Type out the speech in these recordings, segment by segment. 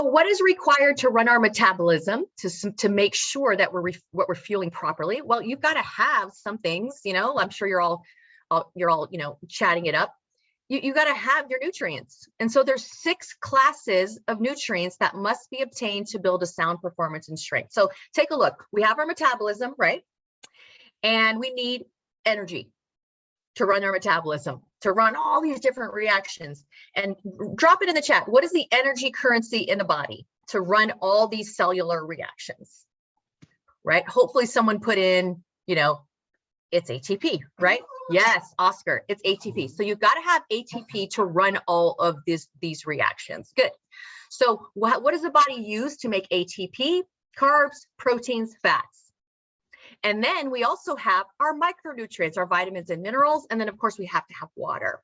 So what is required to run our metabolism to make sure that what we're fueling properly? Well, you've got to have some things, you know, I'm sure you're all, you know, chatting it up. You got to have your nutrients. And so there's 6 classes of nutrients that must be obtained to build a sound performance and strength. So take a look. We have our metabolism, right? And we need energy to run our metabolism, to run all these different reactions. And drop it in the chat. What is the energy currency in the body to run all these cellular reactions, right? Hopefully someone put in, you know, it's ATP, right? Yes, Oscar, it's ATP. So you've got to have ATP to run all of these reactions. Good. So what does the body use to make ATP? Carbs, proteins, fats. And then we also have our micronutrients, our vitamins and minerals. And then of course we have to have water.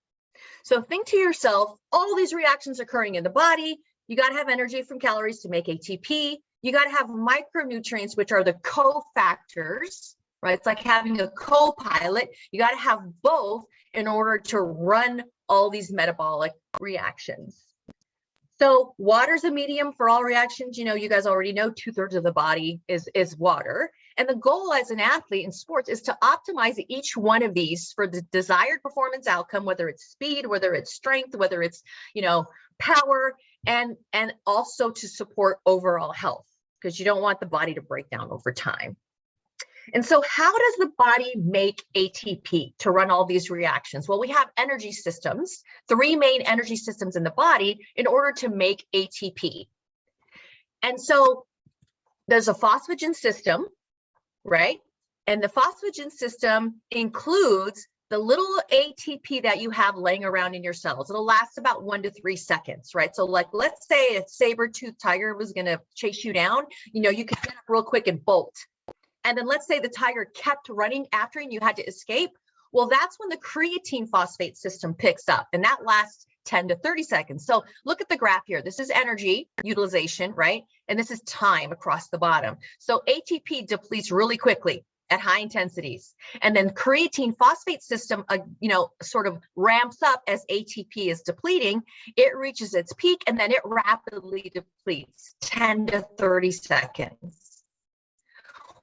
So think to yourself, all these reactions occurring in the body, you got to have energy from calories to make ATP. You got to have micronutrients, which are the cofactors, right? It's like having a co-pilot. You got to have both in order to run all these metabolic reactions. So water's a medium for all reactions. You know, you guys already know 2/3 of the body is water. And the goal as an athlete in sports is to optimize each one of these for the desired performance outcome, whether it's speed, whether it's strength, whether it's, you know, power, and also to support overall health, because you don't want the body to break down over time. And so how does the body make ATP to run all these reactions? Well, we have energy systems, 3 main energy systems in the body in order to make ATP. And so there's a phosphagen system, right? And the phosphagen system includes the little ATP that you have laying around in your cells. It'll last about 1 to 3 seconds, right? So like, let's say a saber-toothed tiger was gonna chase you down, you know, you could get up real quick and bolt. And then let's say the tiger kept running after you and you had to escape. Well, that's when the creatine phosphate system picks up, and that lasts 10 to 30 seconds. So look at the graph here. This is energy utilization, right? And this is time across the bottom. So ATP depletes really quickly at high intensities. And then creatine phosphate system, you know, sort of ramps up as ATP is depleting. It reaches its peak and then it rapidly depletes 10 to 30 seconds.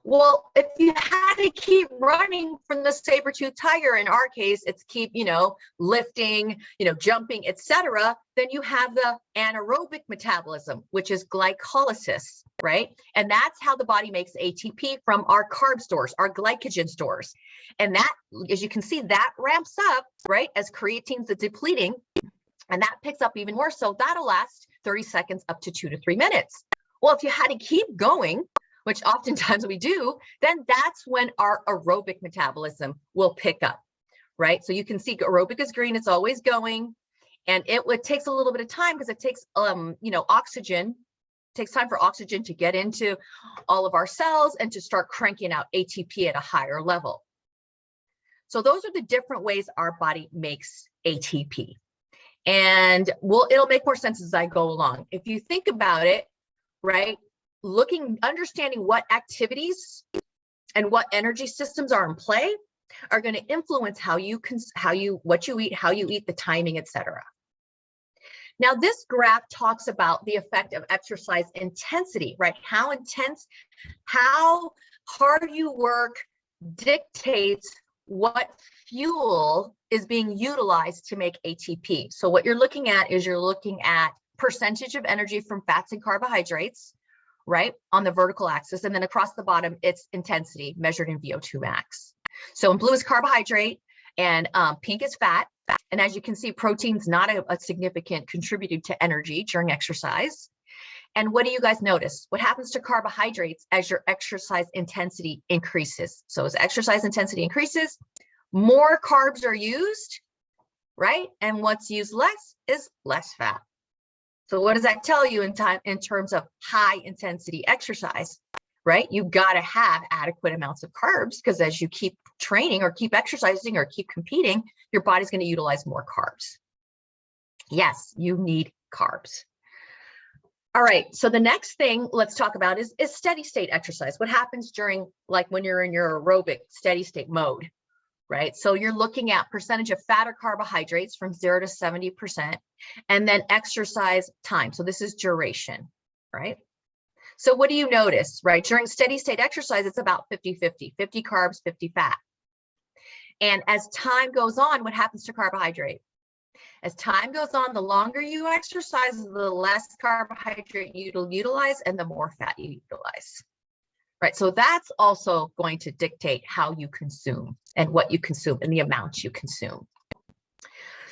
Well, if you had to keep running from the saber-toothed tiger, in our case, it's keep, you know, lifting, you know, jumping, etc., then you have the anaerobic metabolism, which is glycolysis, right? And that's how the body makes ATP from our carb stores, our glycogen stores. And that, as you can see, that ramps up, right, as creatine's depleting, and that picks up even more. So that'll last 30 seconds up to 2 to 3 minutes. Well, if you had to keep going, which oftentimes we do, then that's when our aerobic metabolism will pick up, right? So you can see aerobic is green, it's always going, and it takes a little bit of time because it takes, you know, oxygen, takes time for oxygen to get into all of our cells and to start cranking out ATP at a higher level. So those are the different ways our body makes ATP. And it'll make more sense as I go along. If you think about it, right? Understanding what activities and what energy systems are in play are going to influence what you eat, how you eat, the timing, etc. Now, this graph talks about the effect of exercise intensity, right? How intense, how hard you work dictates what fuel is being utilized to make ATP. So what you're looking at is percentage of energy from fats and carbohydrates, right, on the vertical axis, and then across the bottom, it's intensity measured in VO2 max. So in blue is carbohydrate, and pink is fat. And as you can see, protein's not a significant contributor to energy during exercise. And what do you guys notice? What happens to carbohydrates as your exercise intensity increases? So as exercise intensity increases, more carbs are used, right? And what's used less is less fat. So what does that tell you in terms of high intensity exercise, right? You got to have adequate amounts of carbs, because as you keep training or keep exercising or keep competing, your body's going to utilize more carbs. Yes, you need carbs. All right, so the next thing let's talk about is steady state exercise. What happens during, like when you're in your aerobic steady state mode, right? So you're looking at percentage of fat or carbohydrates from 0 to 70%, and then exercise time. So this is duration, right? So what do you notice, right? During steady state exercise, it's about 50-50, 50 carbs, 50 fat. And as time goes on, what happens to carbohydrate? As time goes on, the longer you exercise, the less carbohydrate you'll utilize and the more fat you utilize, right? So that's also going to dictate how you consume and what you consume and the amount you consume.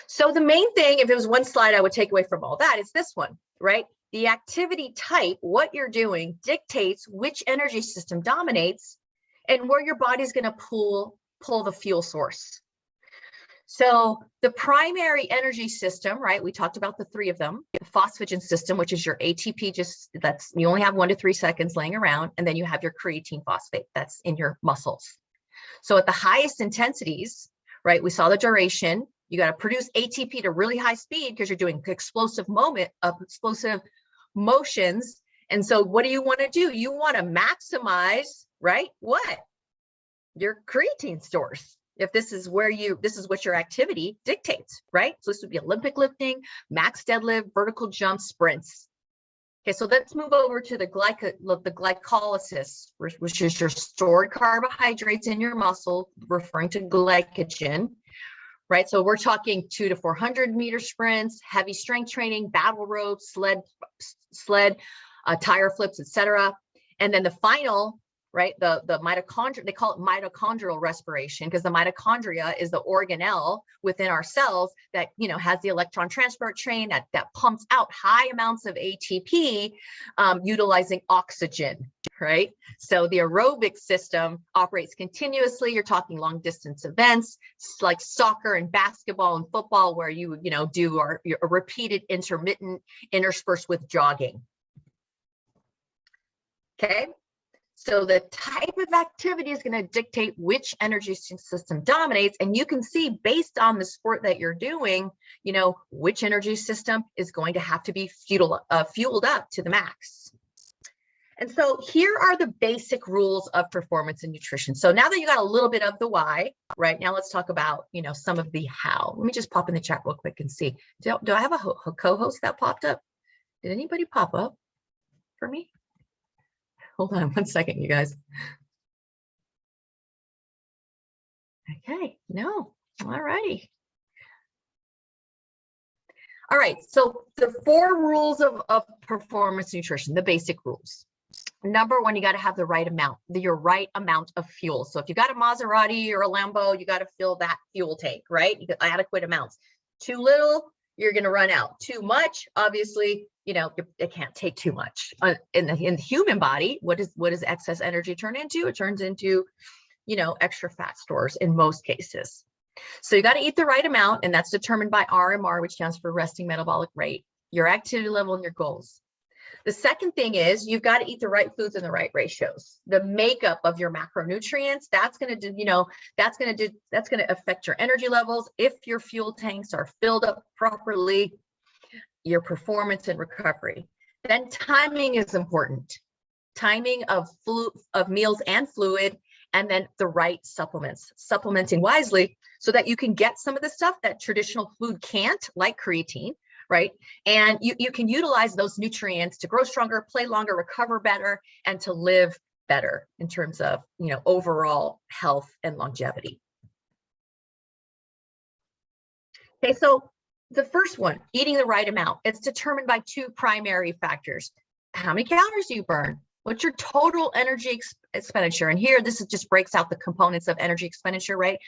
So the main thing, if it was one slide I would take away from all that, is this one, right? The activity type, what you're doing, dictates which energy system dominates and where your body's going to pull the fuel source. So the primary energy system, right? We talked about the three of them. The phosphagen system, which is your ATP, you only have 1 to 3 seconds laying around, and then you have your creatine phosphate that's in your muscles. So at the highest intensities, right? We saw the duration. You got to produce ATP to really high speed because you're doing explosive motions. And so what do you want to do? You want to maximize, right? What? Your creatine stores. If this is what your activity dictates, right? So this would be Olympic lifting, max deadlift, vertical jump, sprints. Okay, so let's move over to the glycolysis, which is your stored carbohydrates in your muscle, referring to glycogen, right? So we're talking 200 to 400 meter sprints, heavy strength training, battle ropes, sled, tire flips, etc. And then the final, right, the mitochondria, they call it mitochondrial respiration because the mitochondria is the organelle within our cells that, has the electron transport chain that pumps out high amounts of ATP utilizing oxygen, right? So the aerobic system operates continuously. You're talking long distance events like soccer and basketball and football where you do a repeated intermittent interspersed with jogging. Okay. So the type of activity is going to dictate which energy system dominates. And you can see based on the sport that you're doing, which energy system is going to have to be fueled up to the max. And so here are the basic rules of performance and nutrition. So now that you got a little bit of the why, right, now let's talk about, some of the how. Let me just pop in the chat real quick and see. Do I have a co-host that popped up? Did anybody pop up for me? Hold on 1 second, you guys. Okay, no, all righty. All right, so the 4 rules of performance nutrition, the basic rules. Number 1, you got to have the right amount, your right amount of fuel. So if you got a Maserati or a Lambo, you got to fill that fuel tank, right? You got adequate amounts. Too little, you're going to run out. Too much, obviously, it can't take too much. In the human body, what does excess energy turn into? It turns into, extra fat stores in most cases. So you got to eat the right amount, and that's determined by RMR, which stands for resting metabolic rate, your activity level, and your goals. The second thing is you've got to eat the right foods in the right ratios. The makeup of your macronutrients, that's going to affect your energy levels. If your fuel tanks are filled up properly, your performance and recovery. Then timing is important. Timing of meals and fluid, and then the right supplements. Supplementing wisely so that you can get some of the stuff that traditional food can't, like creatine, right? And you can utilize those nutrients to grow stronger, play longer, recover better, and to live better in terms of, overall health and longevity. Okay, so the first one, eating the right amount, it's determined by 2 primary factors. How many calories do you burn? What's your total energy expenditure? And here, this just breaks out the components of energy expenditure, right?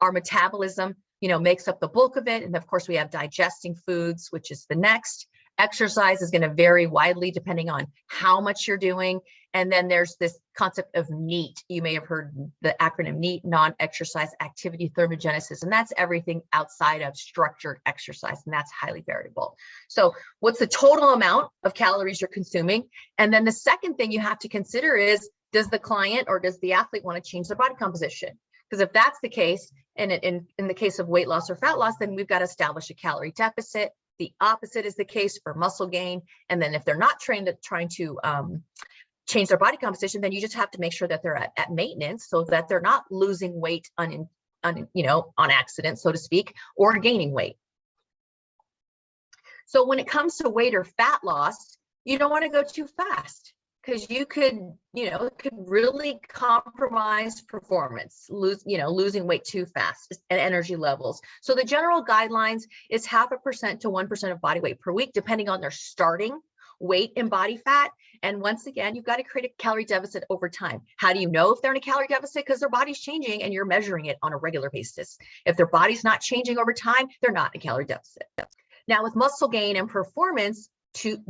Our metabolism, makes up the bulk of it. And of course, we have digesting foods, which is the next. Exercise is going to vary widely depending on how much you're doing. And then there's this concept of NEAT. You may have heard the acronym NEAT, non-exercise activity thermogenesis, and that's everything outside of structured exercise, and that's highly variable. So what's the total amount of calories you're consuming? And then the second thing you have to consider is, does the client or does the athlete want to change their body composition? Because if that's the case, and in the case of weight loss or fat loss, then we've got to establish a calorie deficit. The opposite is the case for muscle gain. And then if they're not trying to change their body composition, then you just have to make sure that they're at maintenance so that they're not losing weight on accident, so to speak, or gaining weight. So when it comes to weight or fat loss, You don't want to go too fast, because you could, it could really compromise performance, losing weight too fast and energy levels. So the general guidelines is 0.5% to 1% of body weight per week, depending on their starting weight and body fat. And once again, you've got to create a calorie deficit over time. How do you know if they're in a calorie deficit? Because their body's changing and you're measuring it on a regular basis. If their body's not changing over time, they're not in a calorie deficit. Now, with muscle gain and performance,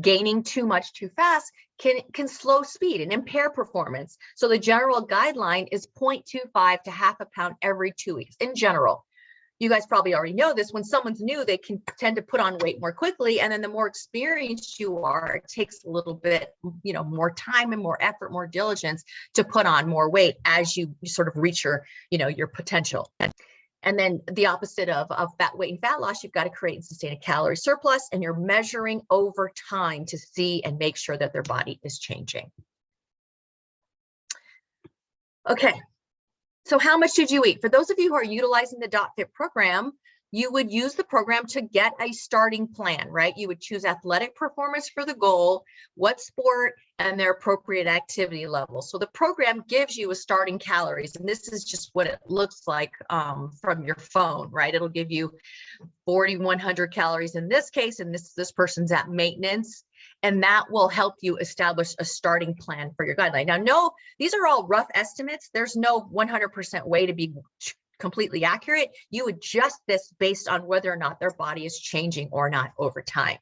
gaining too much too fast can slow speed and impair performance. So the general guideline is 0.25 to 0.5 pound every 2 weeks in general. You guys probably already know this. When someone's new, they can tend to put on weight more quickly. And then the more experienced you are, it takes a little bit, more time and more effort, more diligence to put on more weight as you sort of reach your potential. And then the opposite of fat weight and fat loss, you've got to create and sustain a calorie surplus, and you're measuring over time to see and make sure that their body is changing. Okay. So how much did you eat? For those of you who are utilizing the dotFIT program, you would use the program to get a starting plan, right? You would choose athletic performance for the goal, what sport, and their appropriate activity level. So the program gives you a starting calories, and this is just what it looks like from your phone, right? It'll give you 4,100 calories in this case, and this person's at maintenance. And that will help you establish a starting plan for your guideline. Now, no, these are all rough estimates. There's no 100% way to be completely accurate. You adjust this based on whether or not their body is changing or not over time.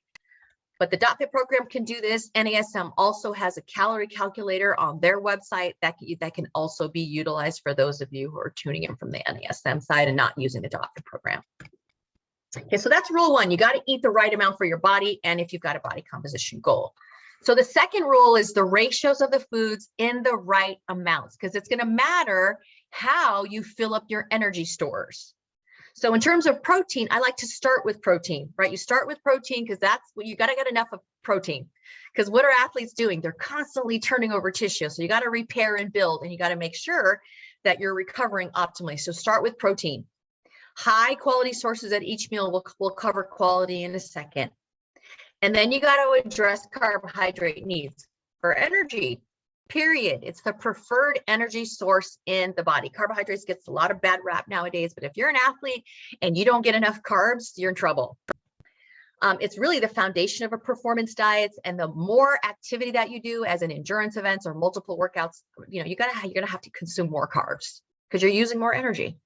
But the dotFIT program can do this. NASM also has a calorie calculator on their website that can also be utilized for those of you who are tuning in from the NASM side and not using the dotFIT program. Okay, so that's rule one. You got to eat the right amount for your body, and if you've got a body composition goal. So the second rule is the ratios of the foods in the right amounts, because it's going to matter how you fill up your energy stores. So in terms of protein, I like to start with protein, right? You start with protein because that's what you got to get enough of protein. Because what are athletes doing? They're constantly turning over tissue. So you got to repair and build, and you got to make sure that you're recovering optimally. So start with protein. High quality sources at each meal. We'll cover quality in a second. And then you got to address carbohydrate needs for energy, period. It's the preferred energy source in the body. Carbohydrates gets a lot of bad rap nowadays, but if you're an athlete and you don't get enough carbs, you're in trouble. It's really the foundation of a performance diet, and the more activity that you do as in endurance events or multiple workouts, you're gonna have to consume more carbs because you're using more energy.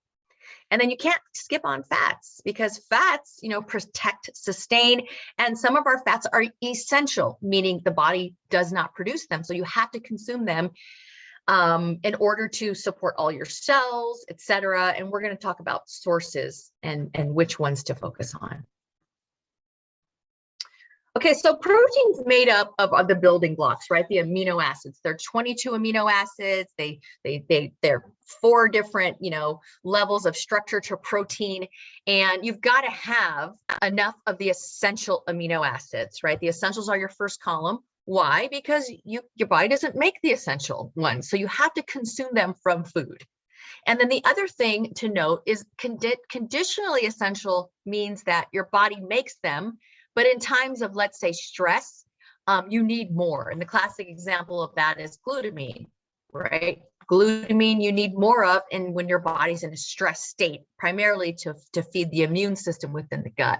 And then you can't skip on fats, because fats, protect, sustain, and some of our fats are essential, meaning the body does not produce them. So you have to consume them in order to support all your cells, et cetera. And we're going to talk about sources and which ones to focus on. Okay, so protein's made up of the building blocks, right? The amino acids. There are 22 amino acids. They're 4 different, levels of structure to protein, and you've got to have enough of the essential amino acids, right? The essentials are your first column. Why? Because your body doesn't make the essential ones, so you have to consume them from food. And then the other thing to note is conditionally essential means that your body makes them, but in times of, let's say, stress, you need more. And the classic example of that is glutamine, right? Glutamine you need more of when your body's in a stress state, primarily to feed the immune system within the gut.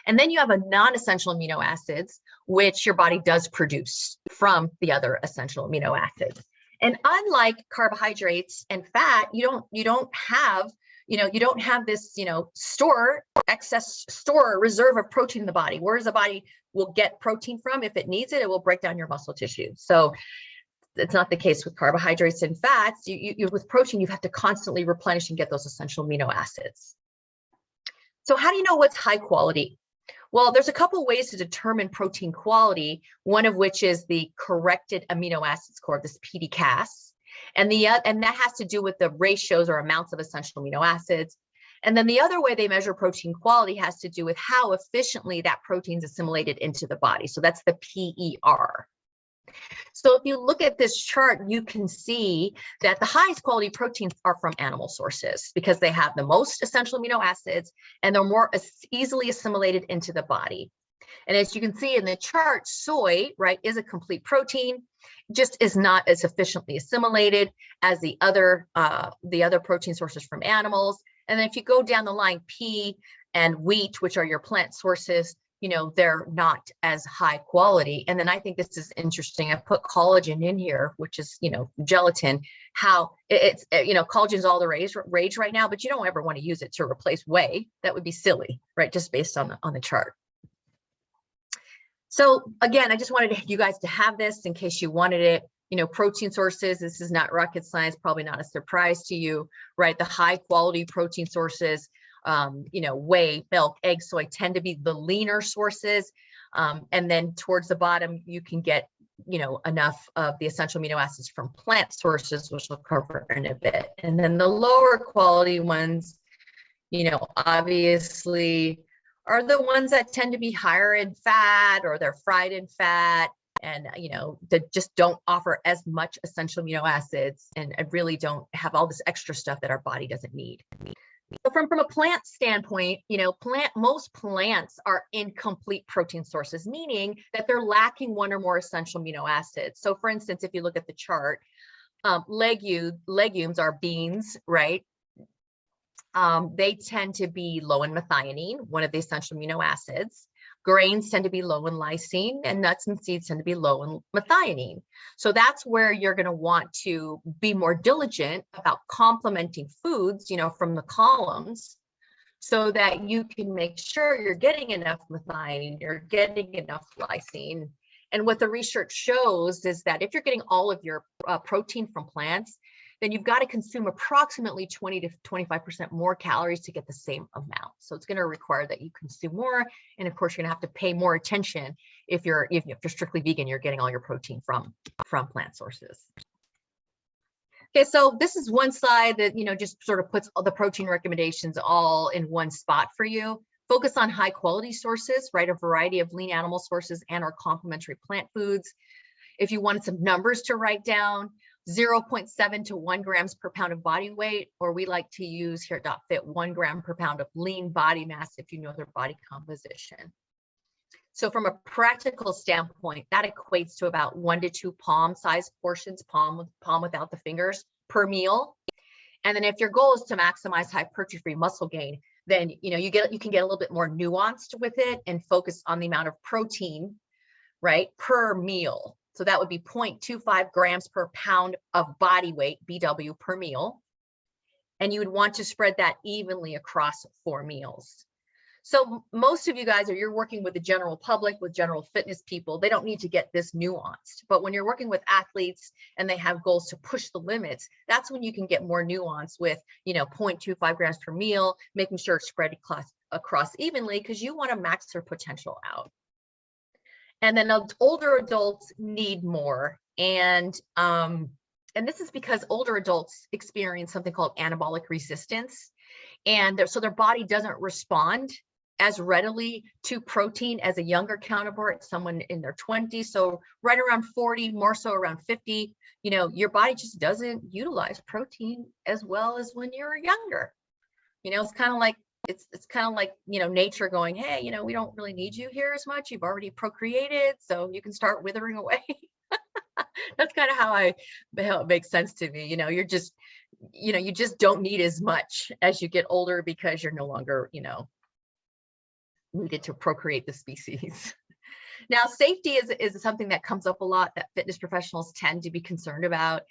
And then you have a non-essential amino acids, which your body does produce from the other essential amino acids. And unlike carbohydrates and fat, you don't have this, excess store reserve of protein in the body. Whereas the body will get protein from, if it needs it, it will break down your muscle tissue. So it's not the case with carbohydrates and fats. With protein, you have to constantly replenish and get those essential amino acids. So how do you know what's high quality? Well, there's a couple ways to determine protein quality, one of which is the corrected amino acid score, this PD-CAS. And that has to do with the ratios or amounts of essential amino acids. And then the other way they measure protein quality has to do with how efficiently that protein is assimilated into the body. So that's the PER. So if you look at this chart, you can see that the highest quality proteins are from animal sources because they have the most essential amino acids and they're more easily assimilated into the body. And as you can see in the chart, soy, right, is a complete protein, just is not as efficiently assimilated as the other protein sources from animals. And then if you go down the line, pea and wheat, which are your plant sources, they're not as high quality. And then I think this is interesting. I put collagen in here, which is, gelatin, how it's, collagen's all the rage right now, but you don't ever want to use it to replace whey. That would be silly, right? Just based on the chart. So again, I just wanted you guys to have this in case you wanted it. Protein sources, this is not rocket science, probably not a surprise to you, right? The high quality protein sources, whey, milk, egg, soy tend to be the leaner sources. And then towards the bottom, you can get, enough of the essential amino acids from plant sources, which we'll cover in a bit. And then the lower quality ones, obviously are the ones that tend to be higher in fat, or they're fried in fat, and that just don't offer as much essential amino acids and really don't have all this extra stuff that our body doesn't need. So from a plant standpoint, most plants are incomplete protein sources, meaning that they're lacking one or more essential amino acids. So for instance, if you look at the chart, legumes are beans, right? They tend to be low in methionine, one of the essential amino acids. Grains tend to be low in lysine, and nuts and seeds tend to be low in methionine. So that's where you're going to want to be more diligent about complementing foods, from the columns, so that you can make sure you're getting enough methionine, you're getting enough lysine. And what the research shows is that if you're getting all of your protein from plants, then you've got to consume approximately 20 to 25% more calories to get the same amount. So it's going to require that you consume more. And of course, you're going to have to pay more attention if you're strictly vegan, you're getting all your protein from plant sources. Okay, so this is one slide that, just sort of puts all the protein recommendations all in one spot for you. Focus on high quality sources, right? A variety of lean animal sources and or complementary plant foods. If you wanted some numbers to write down, 0.7 to 1 grams per pound of body weight, or we like to use here at dotFIT 1 gram per pound of lean body mass if you know their body composition. So from a practical standpoint, that equates to about 1 to 2 palm-sized portions, palm without the fingers, per meal. And then if your goal is to maximize hypertrophy muscle gain, then you can get a little bit more nuanced with it and focus on the amount of protein, right, per meal. So that would be 0.25 grams per pound of body weight, BW, per meal. And you would want to spread that evenly across 4 meals. So most of you guys, you're working with the general public, with general fitness people, they don't need to get this nuanced. But when you're working with athletes and they have goals to push the limits, that's when you can get more nuance with, 0.25 grams per meal, making sure it's spread across evenly, because you want to max their potential out. And then older adults need more. And this is because older adults experience something called anabolic resistance. And so their body doesn't respond as readily to protein as a younger counterpart, someone in their 20s. So right around 40, more so around 50, your body just doesn't utilize protein as well as when you're younger. It's kind of like, it's kind of like, nature going, hey, we don't really need you here as much. You've already procreated, so you can start withering away. That's kind of how it makes sense to me. You just don't need as much as you get older because you're no longer, needed to procreate the species. Now, safety is something that comes up a lot that fitness professionals tend to be concerned about.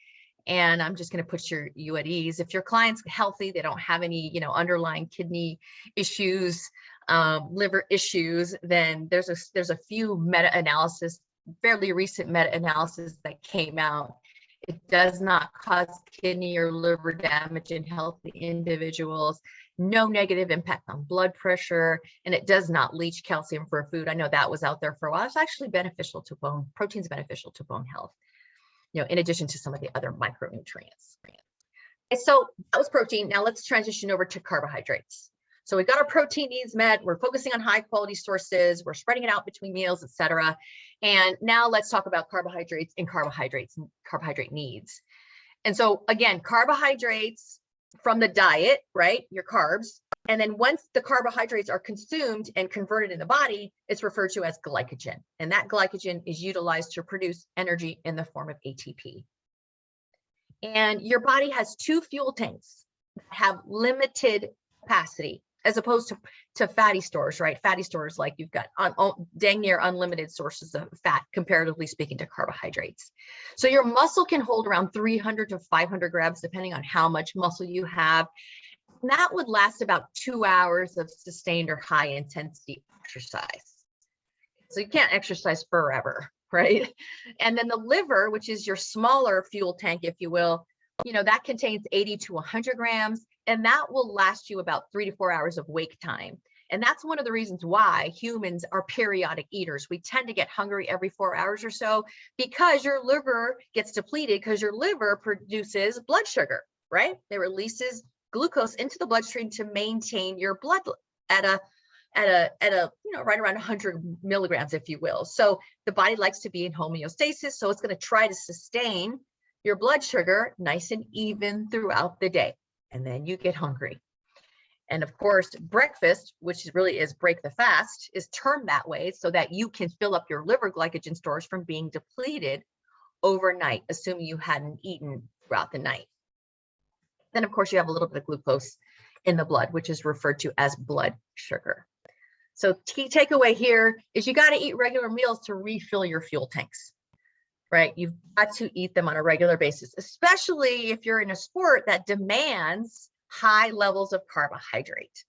And I'm just going to put you at ease. If your client's healthy, they don't have any, underlying kidney issues, liver issues, then there's a few meta-analysis, fairly recent meta-analysis that came out. It does not cause kidney or liver damage in healthy individuals, no negative impact on blood pressure, and it does not leach calcium for food. I know that was out there for a while. It's actually beneficial to bone. Protein's beneficial to bone health, in addition to some of the other micronutrients. Okay, so that was protein. Now let's transition over to carbohydrates. So we've got our protein needs met. We're focusing on high quality sources. We're spreading it out between meals, et cetera. And now let's talk about carbohydrates and carbohydrate needs. And so again, carbohydrates from the diet, right? Your carbs, And then once the carbohydrates are consumed and converted in the body, it's referred to as glycogen. And that glycogen is utilized to produce energy in the form of ATP. And your body has two fuel tanks that have limited capacity, as opposed to fatty stores, right? Fatty stores, like you've got dang near unlimited sources of fat, comparatively speaking, to carbohydrates. So your muscle can hold around 300 to 500 grams, depending on how much muscle you have. And that would last about 2 hours of sustained or high intensity exercise. So you can't exercise forever, right? And then the liver, which is your smaller fuel tank, if you will, that contains 80 to 100 grams, and that will last you about 3 to 4 hours of wake time. And that's one of the reasons why humans are periodic eaters. We tend to get hungry every 4 hours or so, because your liver gets depleted, because your liver produces blood sugar, right? It releases glucose into the bloodstream to maintain your blood at a right around 100 milligrams, if you will. So the body likes to be in homeostasis, so it's going to try to sustain your blood sugar nice and even throughout the day, and then you get hungry. And of course, breakfast, which really is break the fast, is termed that way so that you can fill up your liver glycogen stores from being depleted overnight, assuming you hadn't eaten throughout the night. Then, of course, you have a little bit of glucose in the blood, which is referred to as blood sugar. So key takeaway here is you got to eat regular meals to refill your fuel tanks, right? You've got to eat them on a regular basis, especially if you're in a sport that demands high levels of carbohydrate,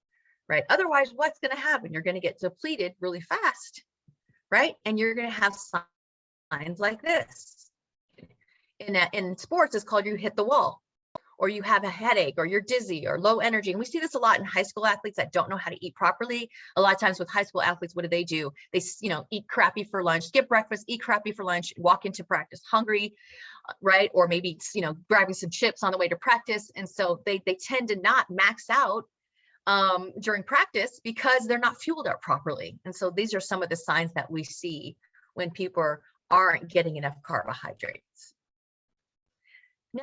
right? Otherwise, what's going to happen? You're going to get depleted really fast, right? And you're going to have signs like this. In sports, it's called you hit the wall, or you have a headache, or you're dizzy, or low energy. And we see this a lot in high school athletes that don't know how to eat properly. A lot of times with high school athletes, what do? They, eat crappy for lunch, skip breakfast, eat crappy for lunch, walk into practice hungry, right? Or maybe, grabbing some chips on the way to practice. And so they tend to not max out during practice because they're not fueled up properly. And so these are some of the signs that we see when people aren't getting enough carbohydrates.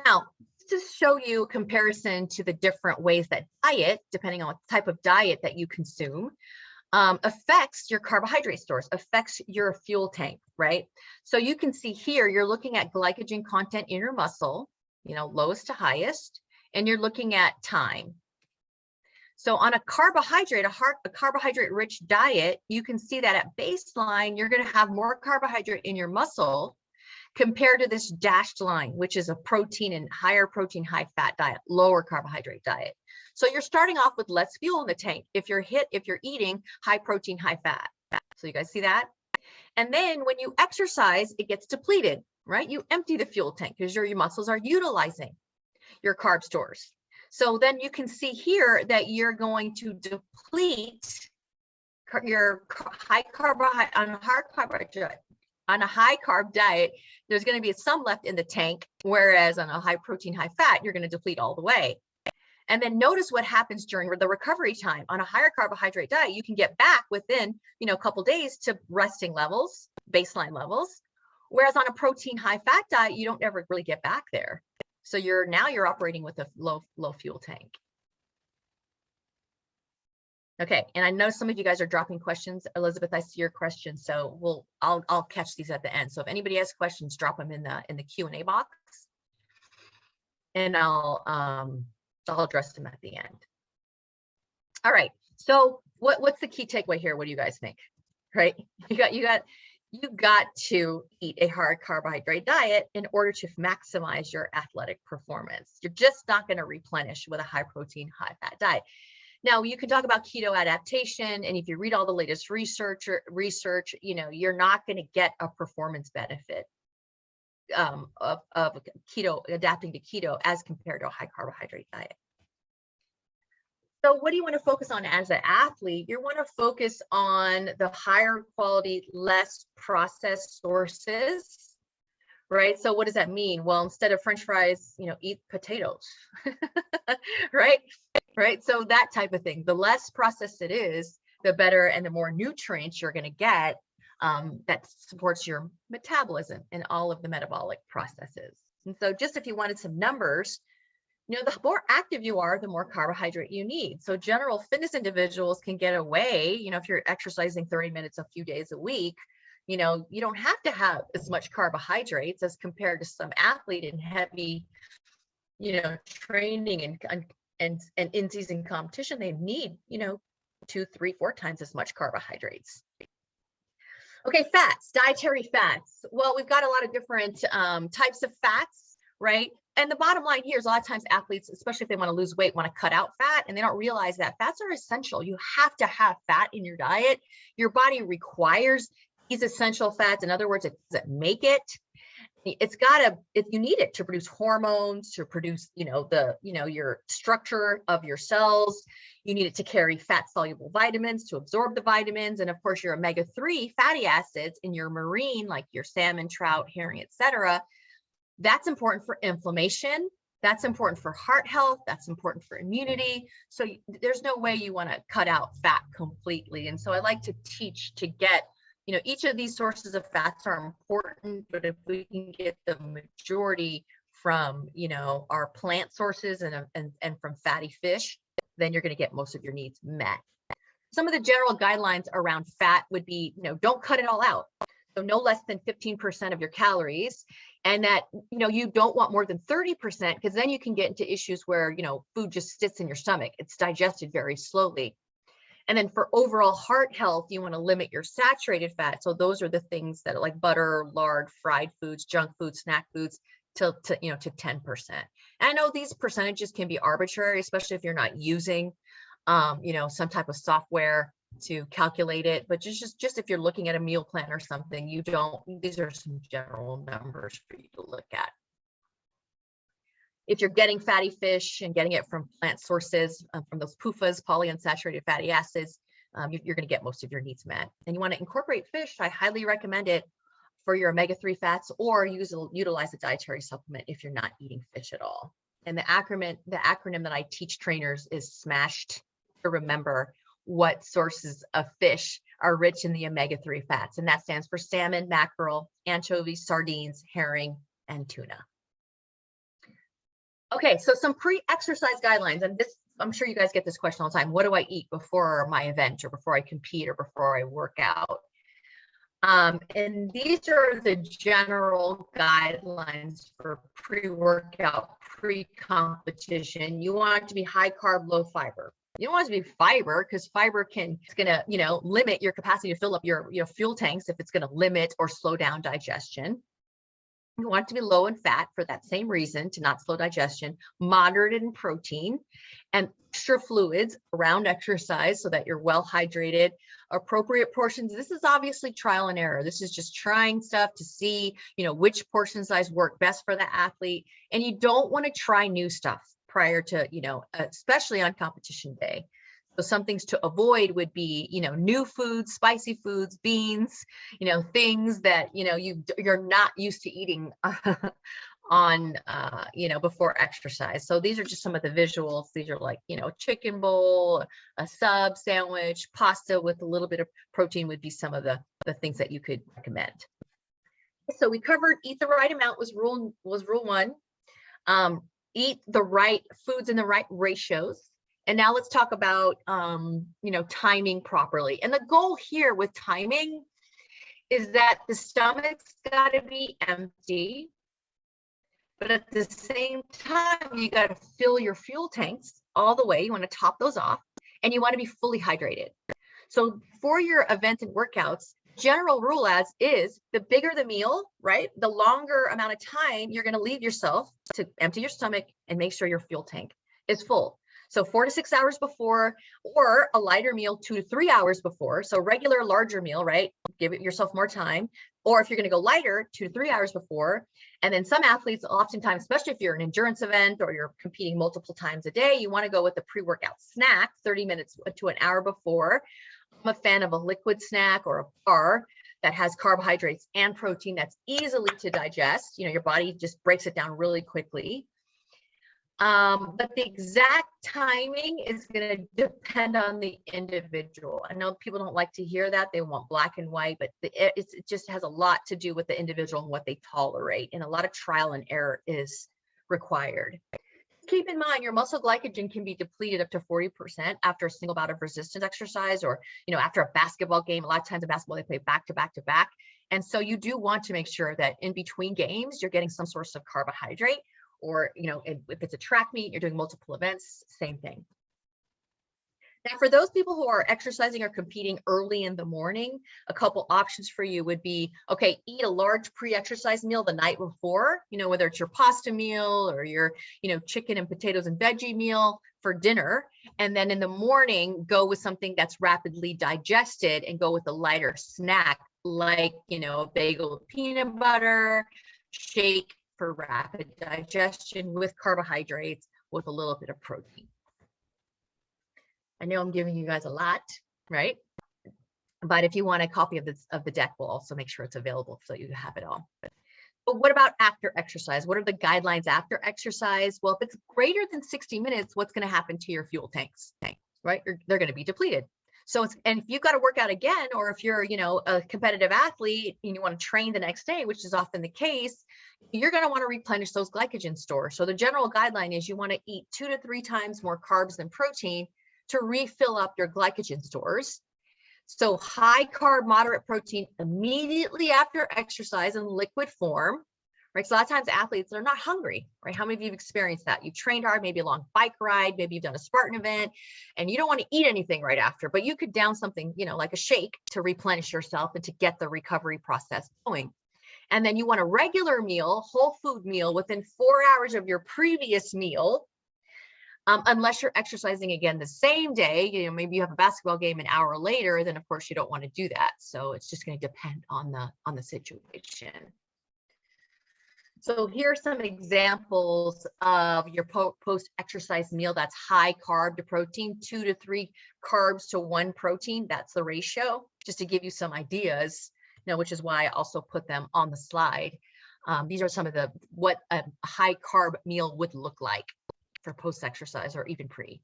Now, to show you a comparison to the different ways that diet, depending on what type of diet that you consume, affects your carbohydrate stores, affects your fuel tank, right? So you can see here, you're looking at glycogen content in your muscle, lowest to highest, and you're looking at time. So on a carbohydrate rich diet, you can see that at baseline, you're going to have more carbohydrate in your muscle compared to this dashed line, which is a protein and higher protein, high fat diet, lower carbohydrate diet. So you're starting off with less fuel in the tank if you're eating high protein, high fat. So you guys see that? And then when you exercise, it gets depleted, right? You empty the fuel tank because your muscles are utilizing your carb stores. So then you can see here that you're going to deplete your high carbohydrate on a high carb diet. There's going to be some left in the tank, whereas on a high protein, high fat, you're going to deplete all the way. And then notice what happens during the recovery time. On a higher carbohydrate diet, you can get back within, a couple days to resting levels, baseline levels. Whereas on a protein, high fat diet, you don't ever really get back there. So you're operating with a low fuel tank. Okay, and I know some of you guys are dropping questions. Elizabeth, I see your questions, so I'll catch these at the end. So if anybody has questions, drop them in the Q&A box, and I'll address them at the end. All right. So what's the key takeaway here? What do you guys think? Right? You got to eat a hard carbohydrate diet in order to maximize your athletic performance. You're just not going to replenish with a high protein, high fat diet. Now, you can talk about keto adaptation, and if you read all the latest research, you're not going to get a performance benefit of keto, adapting to keto as compared to a high carbohydrate diet. So what do you want to focus on as an athlete? You want to focus on the higher quality, less processed sources, right? So what does that mean? Well, instead of French fries, eat potatoes, right? Right. So that type of thing. The less processed it is, the better and the more nutrients you're going to get that supports your metabolism and all of the metabolic processes. And so just if you wanted some numbers, The more active you are, the more carbohydrate you need. So general fitness individuals can get away, if you're exercising 30 minutes a few days a week, you don't have to have as much carbohydrates as compared to some athlete in heavy, training and in-season competition. They need, 2, 3, 4 times as much carbohydrates. Okay, fats, dietary fats. Well, we've got a lot of different types of fats, right? And the bottom line here is a lot of times athletes, especially if they want to lose weight, want to cut out fat, and they don't realize that fats are essential. You have to have fat in your diet. Your body requires these essential fats. In other words, it doesn't make it. You need it to produce hormones, to produce, your structure of your cells. You need it to carry fat soluble vitamins, to absorb the vitamins. And of course, your omega-3 fatty acids in your marine, like your salmon, trout, herring, etc. That's important for inflammation. That's important for heart health. That's important for immunity. So there's no way you want to cut out fat completely. And so I like to teach to get, each of these sources of fats are important, but if we can get the majority from, our plant sources and from fatty fish, then you're going to get most of your needs met. Some of the general guidelines around fat would be, don't cut it all out. So no less than 15% of your calories, and that, you don't want more than 30%, because then you can get into issues where, food just sits in your stomach. It's digested very slowly. And then for overall heart health, you want to limit your saturated fat. So those are the things that are like butter, lard, fried foods, junk foods, snack foods, to 10%. And I know these percentages can be arbitrary, especially if you're not using, some type of software to calculate it. But just if you're looking at a meal plan or something, these are some general numbers for you to look at. If you're getting fatty fish and getting it from plant sources, from those PUFAs, polyunsaturated fatty acids, you're going to get most of your needs met. And you want to incorporate fish. I highly recommend it for your omega-3 fats, or utilize a dietary supplement if you're not eating fish at all. And the acronym that I teach trainers is SMASHED, to remember what sources of fish are rich in the omega-3 fats. And that stands for salmon, mackerel, anchovies, sardines, herring, and tuna. Okay, so some pre-exercise guidelines, and this, I'm sure you guys get this question all the time. What do I eat before my event, or before I compete, or before I work out? And these are the general guidelines for pre-workout, pre-competition. You want it to be high carb, low fiber. You don't want it to be fiber, because fiber it's gonna, limit your capacity to fill up your fuel tanks if it's gonna limit or slow down digestion. You want it to be low in fat for that same reason, to not slow digestion, moderate in protein, and extra fluids around exercise so that you're well hydrated, appropriate portions. This is obviously trial and error. This is just trying stuff to see, which portion size work best for the athlete. And you don't want to try new stuff prior to, especially on competition day. So some things to avoid would be, new foods, spicy foods, beans, things that, you're not used to eating on, before exercise. So these are just some of the visuals. These are like, chicken bowl, a sub sandwich, pasta with a little bit of protein would be some of the things that you could recommend. So we covered eat the right amount was rule 1. Eat the right foods in the right ratios. And now let's talk about, timing properly. And the goal here with timing is that the stomach's got to be empty, but at the same time, you got to fill your fuel tanks all the way. You want to top those off, and you want to be fully hydrated. So for your events and workouts, general rule is the bigger the meal, right? The longer amount of time you're going to leave yourself to empty your stomach and make sure your fuel tank is full. So 4 to 6 hours before, or a lighter meal 2 to 3 hours before. So regular, larger meal, right? Give yourself more time. Or if you're going to go lighter, 2 to 3 hours before. And then some athletes, oftentimes, especially if you're an endurance event or you're competing multiple times a day, you want to go with a pre-workout snack 30 minutes to an hour before. I'm a fan of a liquid snack or a bar that has carbohydrates and protein that's easily to digest. Your body just breaks it down really quickly. But the exact timing is going to depend on the individual. I know people don't like to hear that. They want black and white, but it just has a lot to do with the individual and what they tolerate. And a lot of trial and error is required. keep in mind your muscle glycogen can be depleted up to 40% after a single bout of resistance exercise, or, after a basketball game. A lot of times in basketball, they play back to back to back. And so you do want to make sure that in between games, you're getting some source of carbohydrate, or, if it's a track meet, you're doing multiple events, same thing. Now, for those people who are exercising or competing early in the morning, a couple options for you would be, okay, eat a large pre-exercise meal the night before, whether it's your pasta meal or your, chicken and potatoes and veggie meal for dinner. And then in the morning, go with something that's rapidly digested and go with a lighter snack, like, a bagel with peanut butter, shake for rapid digestion with carbohydrates with a little bit of protein. I know I'm giving you guys a lot, right? But if you want a copy of the deck, we'll also make sure it's available so you have it all. But what about after exercise? What are the guidelines after exercise? Well, if it's greater than 60 minutes, what's going to happen to your fuel tanks, right? They're going to be depleted. So and if you've got to work out again, or if you're, a competitive athlete and you want to train the next day, which is often the case, you're going to want to replenish those glycogen stores. So the general guideline is you want to eat 2 to 3 times more carbs than protein to refill up your glycogen stores. So high carb, moderate protein immediately after exercise in liquid form, right? So a lot of times athletes, they're not hungry, right? How many of you have experienced that? You've trained hard, maybe a long bike ride, maybe you've done a Spartan event, and you don't want to eat anything right after, but you could down something, like a shake to replenish yourself and to get the recovery process going. And then you want a regular meal, whole food meal within 4 hours of your previous meal. Unless you're exercising again the same day, maybe you have a basketball game an hour later, then of course you don't want to do that. So it's just going to depend on the situation. So here are some examples of your post-exercise meal that's high carb to protein, 2 to 3 carbs to 1 protein. That's the ratio, just to give you some ideas, which is why I also put them on the slide. These are some of what a high carb meal would look like for post-exercise or even pre.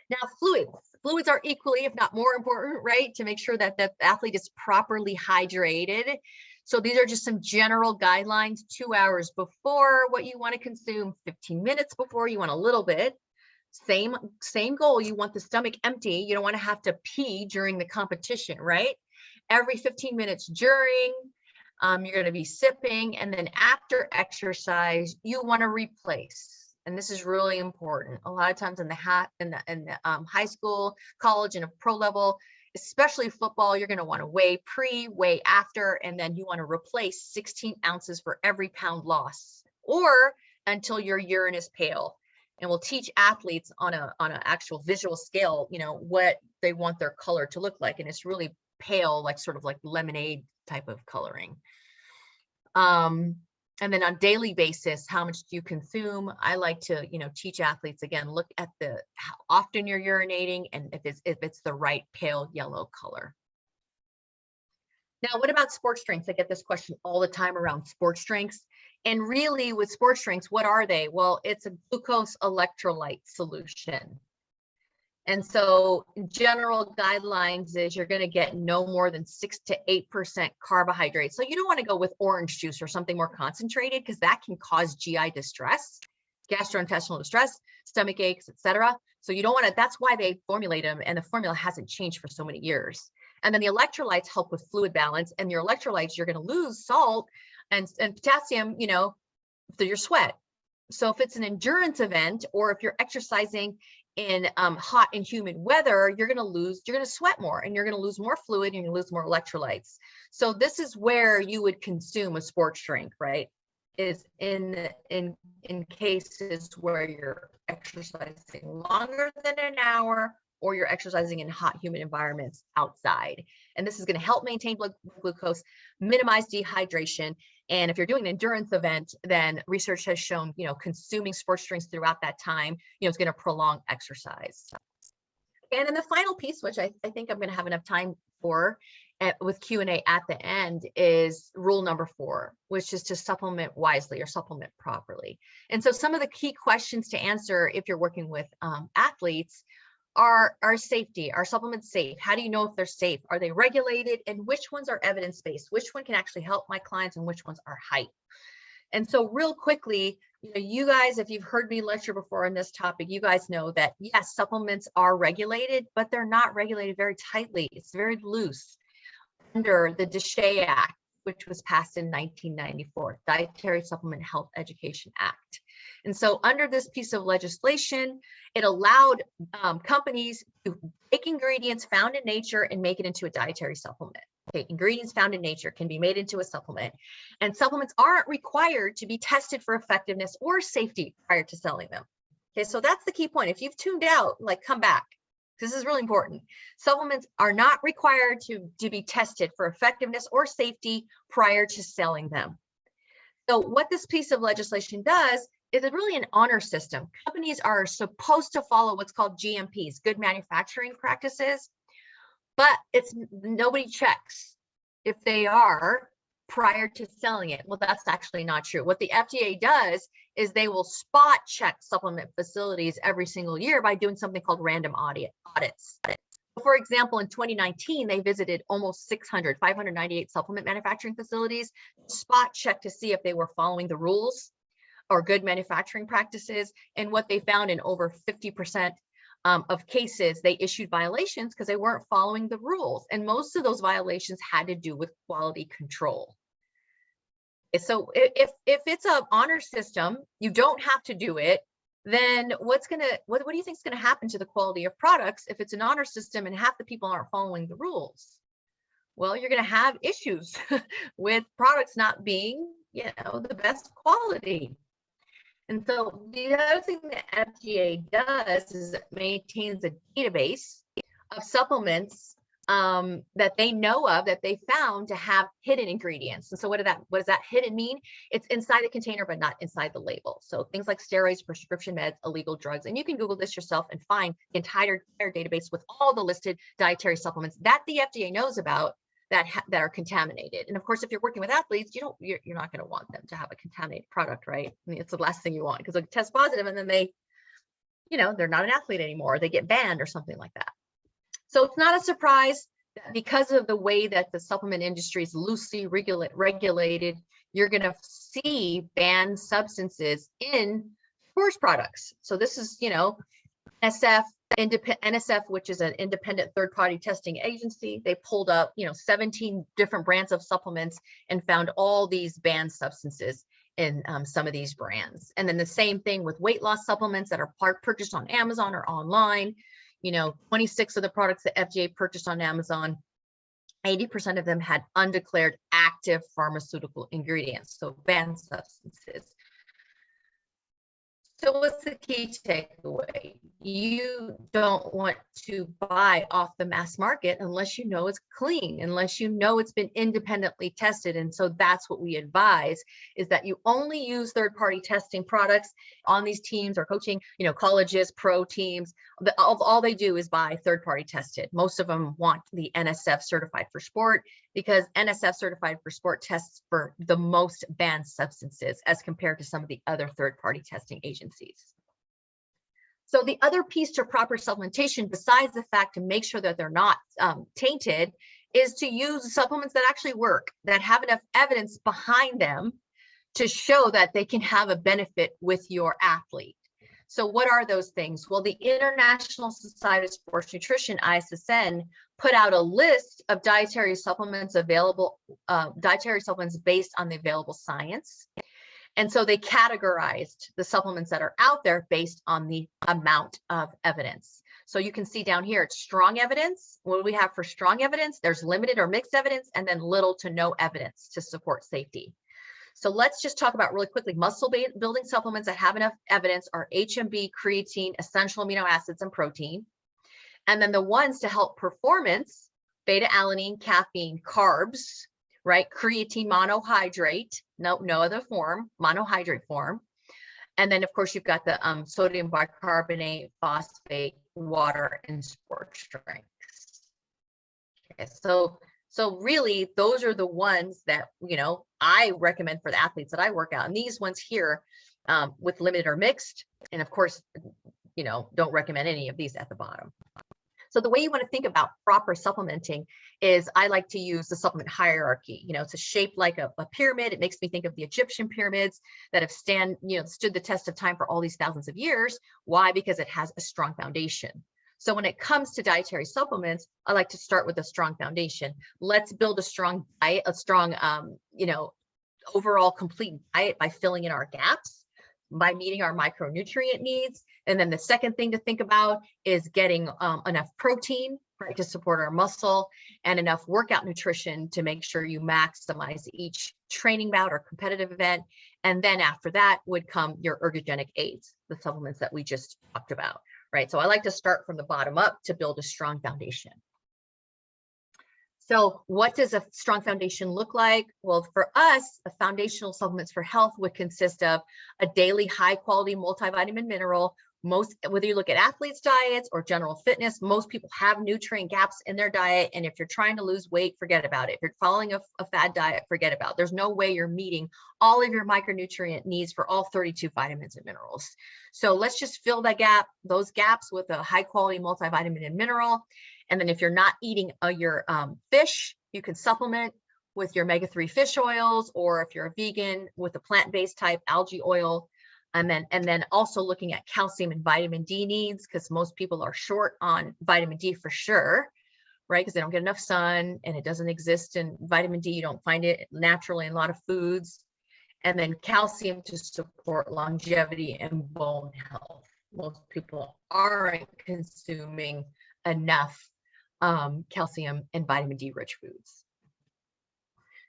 Now, fluids are equally, if not more important, right? To make sure that the athlete is properly hydrated. So these are just some general guidelines. 2 hours before what you want to consume, 15 minutes before you want a little bit. Same goal. You want the stomach empty. You don't want to have to pee during the competition, right? Every 15 minutes during, you're going to be sipping, and then after exercise, you want to replace. And this is really important. A lot of times in the high school, college, and a pro level, especially football, you're going to want to weigh pre, weigh after, and then you want to replace 16 ounces for every pound loss, or until your urine is pale. And we'll teach athletes on an actual visual scale, what they want their color to look like, and it's really pale, like sort of like lemonade type of coloring. And then on daily basis, how much do you consume? I like to, teach athletes, again, look at how often you're urinating and if it's the right pale yellow color. Now, what about sports drinks? I get this question all the time around sports drinks. And really with sports drinks, what are they? Well, it's a glucose electrolyte solution. And so general guidelines is you're going to get no more than 6 to 8% carbohydrates. So you don't want to go with orange juice or something more concentrated, because that can cause GI distress, gastrointestinal distress, stomach aches, etc. So you don't want to, that's why they formulate them, and the formula hasn't changed for so many years. And then the electrolytes help with fluid balance, and your electrolytes, you're going to lose salt and potassium, through your sweat. So if it's an endurance event, or if you're exercising in hot and humid weather, you're going to sweat more, and you're going to lose more fluid, and you're going to lose more electrolytes. So this is where you would consume a sports drink, right? Is in cases where you're exercising longer than an hour, or you're exercising in hot, humid environments outside. And this is going to help maintain blood glucose, minimize dehydration. And if you're doing an endurance event, then research has shown, consuming sports drinks throughout that time, it's going to prolong exercise. And then the final piece, which I think I'm going to have enough time for with Q&A at the end, is rule number 4, which is to supplement wisely or supplement properly. And so some of the key questions to answer if you're working with athletes are safety. Are supplements safe? How do you know if they're safe? Are they regulated? And which ones are evidence-based? Which one can actually help my clients and which ones are hype? And so real quickly, you guys, if you've heard me lecture before on this topic, you guys know that yes, supplements are regulated, but they're not regulated very tightly. It's very loose under the DSHEA Act, which was passed in 1994, Dietary Supplement Health Education Act. And so under this piece of legislation, it allowed companies to take ingredients found in nature and make it into a dietary supplement. Okay, ingredients found in nature can be made into a supplement, and supplements aren't required to be tested for effectiveness or safety prior to selling them. Okay, so that's the key point. If you've tuned out, like, come back. This is really important. Supplements are not required to be tested for effectiveness or safety prior to selling them. So what this piece of legislation does is it's really an honor system. Companies are supposed to follow what's called GMPs, good manufacturing practices, but it's nobody checks if they are prior to selling it. Well, that's actually not true. What the FDA does is they will spot check supplement facilities every single year by doing something called random audits. For example, in 2019, they visited almost 598 supplement manufacturing facilities, spot check to see if they were following the rules or good manufacturing practices. And what they found, in over 50% of cases, they issued violations because they weren't following the rules. And most of those violations had to do with quality control. So if it's an honor system, you don't have to do it, then what do you think is going to happen to the quality of products if it's an honor system and half the people aren't following the rules? Well, you're going to have issues with products not being, the best quality. And so the other thing that FDA does is it maintains a database of supplements that they know of, that they found to have hidden ingredients. And so what does that hidden mean? It's inside the container, but not inside the label. So things like steroids, prescription meds, illegal drugs, and you can Google this yourself and find the entire database with all the listed dietary supplements that the FDA knows about that are contaminated. And of course, if you're working with athletes, you're not going to want them to have a contaminated product, right? I mean, it's the last thing you want, because they test positive and then they're not an athlete anymore. They get banned or something like that. So it's not a surprise that because of the way that the supplement industry is loosely regulated, you're going to see banned substances in sports products. So this is, NSF, which is an independent third-party testing agency. They pulled up, 17 different brands of supplements and found all these banned substances in some of these brands. And then the same thing with weight loss supplements that are purchased on Amazon or online. 26 of the products that FDA purchased on Amazon, 80% of them had undeclared active pharmaceutical ingredients, so banned substances. So what's the key takeaway? You don't want to buy off the mass market unless you know it's clean, unless you know it's been independently tested. And so that's what we advise, is that you only use third-party testing products on these teams or coaching, colleges, pro teams. All they do is buy third-party tested. Most of them want the NSF certified for sport, because NSF certified for sport tests for the most banned substances as compared to some of the other third-party testing agencies. So the other piece to proper supplementation, besides the fact to make sure that they're not tainted, is to use supplements that actually work, that have enough evidence behind them to show that they can have a benefit with your athlete. So what are those things? Well, the International Society of Sports Nutrition, ISSN, put out a list of dietary supplements available, dietary supplements based on the available science. And so they categorized the supplements that are out there based on the amount of evidence. So you can see down here, it's strong evidence. What do we have for strong evidence? There's limited or mixed evidence, and then little to no evidence to support safety. So let's just talk about really quickly, muscle building supplements that have enough evidence are HMB, creatine, essential amino acids, and protein. And then the ones to help performance, beta-alanine, caffeine, carbs, right? Creatine monohydrate, no other form, monohydrate form. And then of course you've got the sodium bicarbonate, phosphate, water, and sports drinks. Okay, so really those are the ones that, I recommend for the athletes that I work out. And these ones here with limited or mixed, and of course, don't recommend any of these at the bottom. So the way you want to think about proper supplementing is I like to use the supplement hierarchy. It's a shape like a pyramid. It makes me think of the Egyptian pyramids that have stood the test of time for all these thousands of years. Why? Because it has a strong foundation. So when it comes to dietary supplements, I like to start with a strong foundation. Let's build a strong diet, a strong, overall complete diet by filling in our gaps, by meeting our micronutrient needs. And then the second thing to think about is getting enough protein, right, to support our muscle, and enough workout nutrition to make sure you maximize each training bout or competitive event. And then after that would come your ergogenic aids, the supplements that we just talked about, right? So I like to start from the bottom up to build a strong foundation. So what does a strong foundation look like? Well, for us, a foundational supplements for health would consist of a daily high quality multivitamin mineral. Whether you look at athletes' diets or general fitness, most people have nutrient gaps in their diet. And if you're trying to lose weight, forget about it. If you're following a fad diet, forget about it. There's no way you're meeting all of your micronutrient needs for all 32 vitamins and minerals. So let's just fill those gaps with a high quality multivitamin and mineral. And then if you're not eating your fish, you can supplement with your omega-3 fish oils, or if you're a vegan, with a plant-based type algae oil. And then also looking at calcium and vitamin D needs, because most people are short on vitamin D for sure, right? Because they don't get enough sun, and it doesn't exist in vitamin D. You don't find it naturally in a lot of foods. And then calcium to support longevity and bone health. Most people aren't consuming enough calcium and vitamin D rich foods.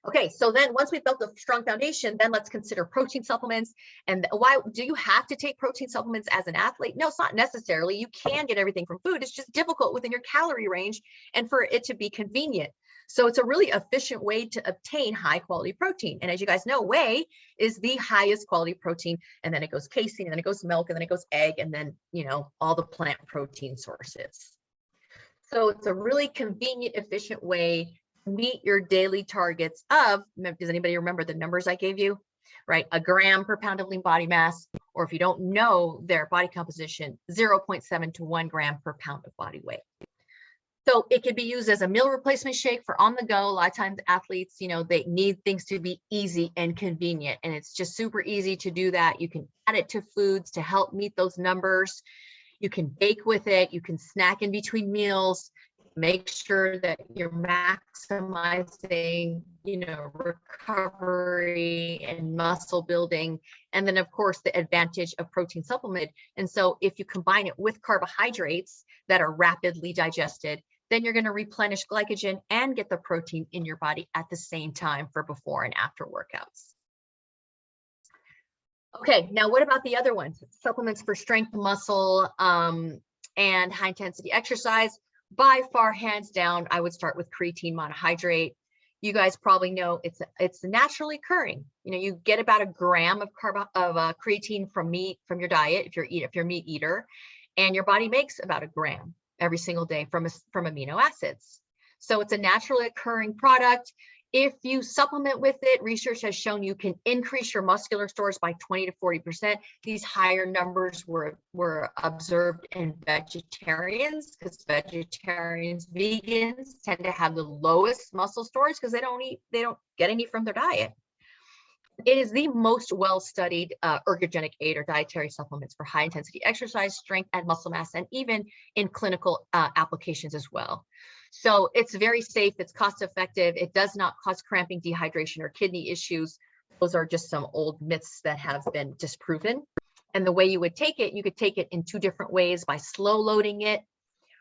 Okay, so then once we've built a strong foundation, then let's consider protein supplements. And why do you have to take protein supplements as an athlete? No, it's not necessarily. You can get everything from food. It's just difficult within your calorie range and for it to be convenient. So it's a really efficient way to obtain high quality protein. And as you guys know, whey is the highest quality protein. And then it goes casein, and then it goes milk, and then it goes egg, and then, all the plant protein sources. So it's a really convenient, efficient way to meet your daily targets of, does anybody remember the numbers I gave you, right? A gram per pound of lean body mass, or if you don't know their body composition, 0.7 to 1 gram per pound of body weight. So it could be used as a meal replacement shake for on the go. A lot of times athletes, they need things to be easy and convenient, and it's just super easy to do that. You can add it to foods to help meet those numbers. You can bake with it. You can snack in between meals. Make sure that you're maximizing, recovery and muscle building. And then, of course, the advantage of protein supplement. And so if you combine it with carbohydrates that are rapidly digested, then you're going to replenish glycogen and get the protein in your body at the same time for before and after workouts. Okay, now what about the other ones? Supplements for strength, muscle, and high intensity exercise. By far, hands down, I would start with creatine monohydrate. You guys probably know it's naturally occurring. You get about a gram of creatine from your diet if you're a meat eater, and your body makes about a gram every single day from amino acids. So it's a naturally occurring product. If you supplement with it, research has shown you can increase your muscular stores by 20 to 40%. These higher numbers were observed in vegetarians, because vegans tend to have the lowest muscle stores because they don't get any from their diet. It is the most well-studied ergogenic aid or dietary supplements for high-intensity exercise, strength, and muscle mass, and even in clinical applications as well. So it's very safe, it's cost-effective, it does not cause cramping, dehydration, or kidney issues. Those are just some old myths that have been disproven. And the way you would take it, you could take it in 2 different ways: by slow loading it,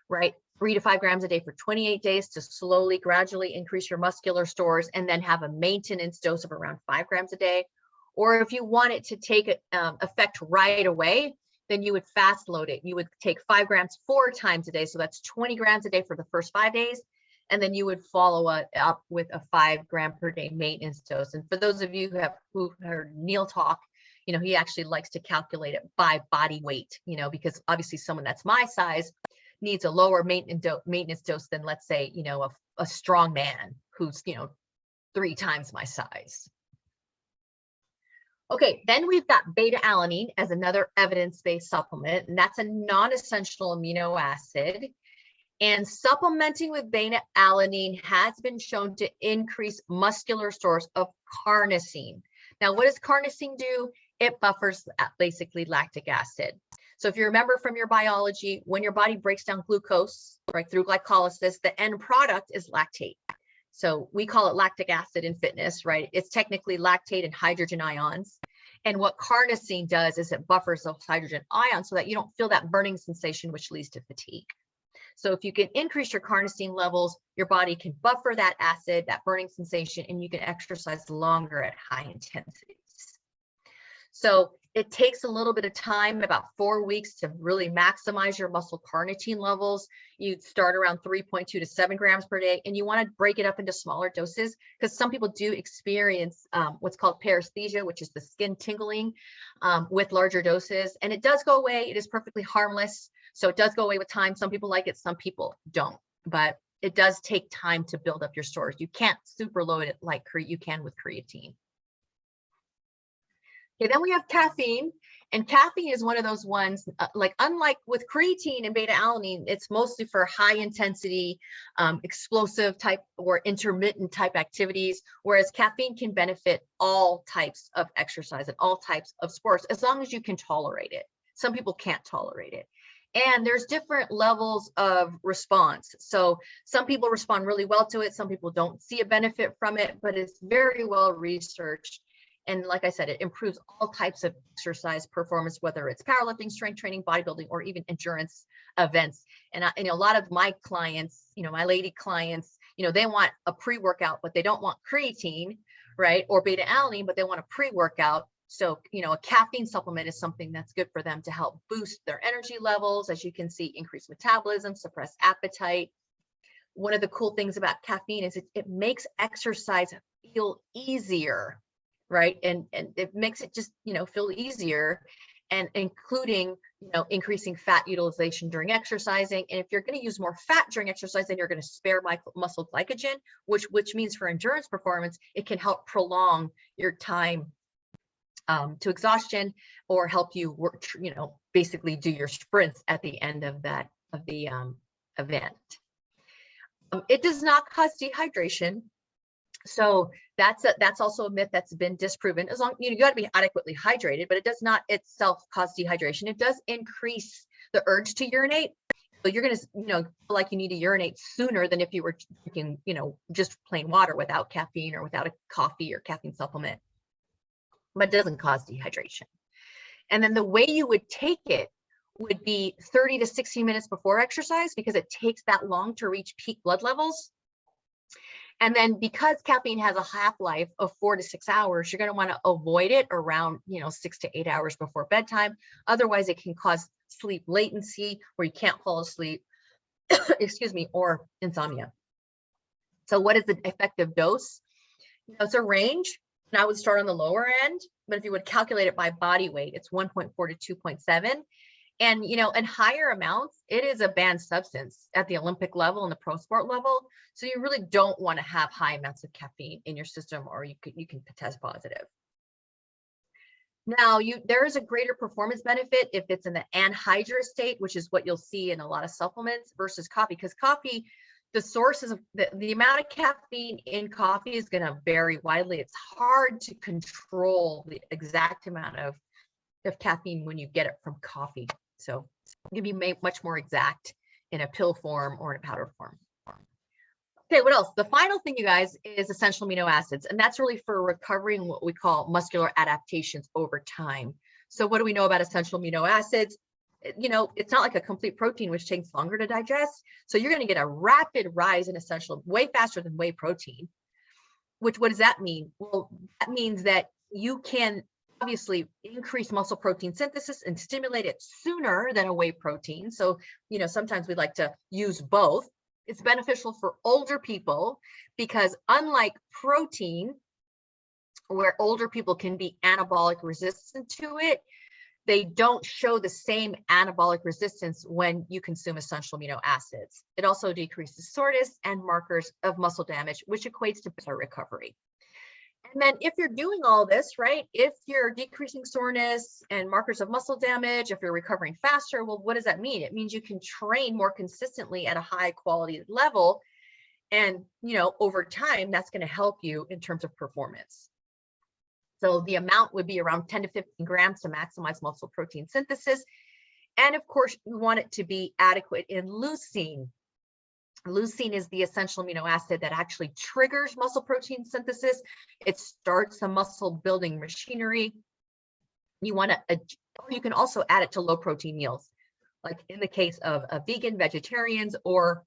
right? 3 to 5 grams a day for 28 days to slowly, gradually increase your muscular stores, and then have a maintenance dose of around 5 grams a day. Or if you want it to take effect right away, then you would fast load it. You would take 5 grams 4 times a day. So that's 20 grams a day for the first 5 days. And then you would follow it up with a 5 gram per day maintenance dose. And for those of you who heard Neil talk, he actually likes to calculate it by body weight, because obviously someone that's my size needs a lower maintenance dose than, let's say, a strong man who's, 3 times my size. Okay, then we've got beta-alanine as another evidence-based supplement, and that's a non-essential amino acid. And supplementing with beta-alanine has been shown to increase muscular stores of carnosine. Now, what does carnosine do? It buffers basically lactic acid. So if you remember from your biology, when your body breaks down glucose, right, through glycolysis, the end product is lactate. So we call it lactic acid in fitness, right? It's technically lactate and hydrogen ions. And what carnosine does is it buffers those hydrogen ions so that you don't feel that burning sensation, which leads to fatigue. So if you can increase your carnosine levels, your body can buffer that acid, that burning sensation, and you can exercise longer at high intensities. So it takes a little bit of time, about 4 weeks, to really maximize your muscle carnitine levels. You start around 3.2 to 7 grams per day, and you want to break it up into smaller doses because some people do experience what's called paresthesia, which is the skin tingling with larger doses. And it does go away. It is perfectly harmless. So it does go away with time. Some people like it, some people don't, but it does take time to build up your stores. You can't super load it like you can with creatine. Okay, then we have caffeine, and caffeine is one of those ones, like unlike with creatine and beta-alanine, it's mostly for high intensity, explosive type or intermittent type activities, whereas caffeine can benefit all types of exercise and all types of sports, as long as you can tolerate it. Some people can't tolerate it. And there's different levels of response. So some people respond really well to it. Some people don't see a benefit from it, but it's very well researched. And like I said, it improves all types of exercise performance, whether it's powerlifting, strength training, bodybuilding, or even endurance events. And a lot of my clients, my lady clients, they want a pre-workout, but they don't want creatine, right? Or beta-alanine, but they want a pre-workout. So, a caffeine supplement is something that's good for them to help boost their energy levels. As you can see, increase metabolism, suppress appetite. One of the cool things about caffeine is it makes exercise feel easier, right? And it makes it just, feel easier, and including, increasing fat utilization during exercising. And if you're going to use more fat during exercise, then you're going to spare muscle glycogen, which means for endurance performance, it can help prolong your time to exhaustion, or help you work, basically do your sprints at the end of the event. It does not cause dehydration. So that's also a myth that's been disproven. As long you got to be adequately hydrated, but it does not itself cause dehydration. It does increase the urge to urinate. So you're going to, feel like you need to urinate sooner than if you were drinking, just plain water without caffeine or without a coffee or caffeine supplement. But it doesn't cause dehydration. And then the way you would take it would be 30 to 60 minutes before exercise, because it takes that long to reach peak blood levels. And then because caffeine has a half-life of 4 to 6 hours, you're going to want to avoid it around, 6 to 8 hours before bedtime. Otherwise, it can cause sleep latency where you can't fall asleep, excuse me, or insomnia. So what is the effective dose? It's a range. And I would start on the lower end, but if you would calculate it by body weight, it's 1.4 to 2.7. And, in higher amounts, it is a banned substance at the Olympic level and the pro sport level. So you really don't want to have high amounts of caffeine in your system, or you can test positive. Now, there is a greater performance benefit if it's in the anhydrous state, which is what you'll see in a lot of supplements, versus coffee, because coffee, the sources of the amount of caffeine in coffee is going to vary widely. It's hard to control the exact amount of caffeine when you get it from coffee. So it can be much more exact in a pill form or in a powder form. Okay, what else? The final thing, you guys, is essential amino acids. And that's really for recovering what we call muscular adaptations over time. So what do we know about essential amino acids? It's not like a complete protein, which takes longer to digest. So you're going to get a rapid rise in essential, way faster than whey protein. What does that mean? Well, that means that you can obviously increase muscle protein synthesis and stimulate it sooner than a whey protein. So, sometimes we like to use both. It's beneficial for older people because unlike protein, where older people can be anabolic resistant to it, they don't show the same anabolic resistance when you consume essential amino acids. It also decreases soreness and markers of muscle damage, which equates to better recovery. And then if you're doing all this, right, if you're decreasing soreness and markers of muscle damage, if you're recovering faster, well, what does that mean? It means you can train more consistently at a high quality level. And, over time, that's going to help you in terms of performance. So the amount would be around 10 to 15 grams to maximize muscle protein synthesis. And of course, we want it to be adequate in leucine. Leucine is the essential amino acid that actually triggers muscle protein synthesis. It starts the muscle building machinery. You want to, or you can also add it to low protein meals, like in the case of vegan, vegetarians, or,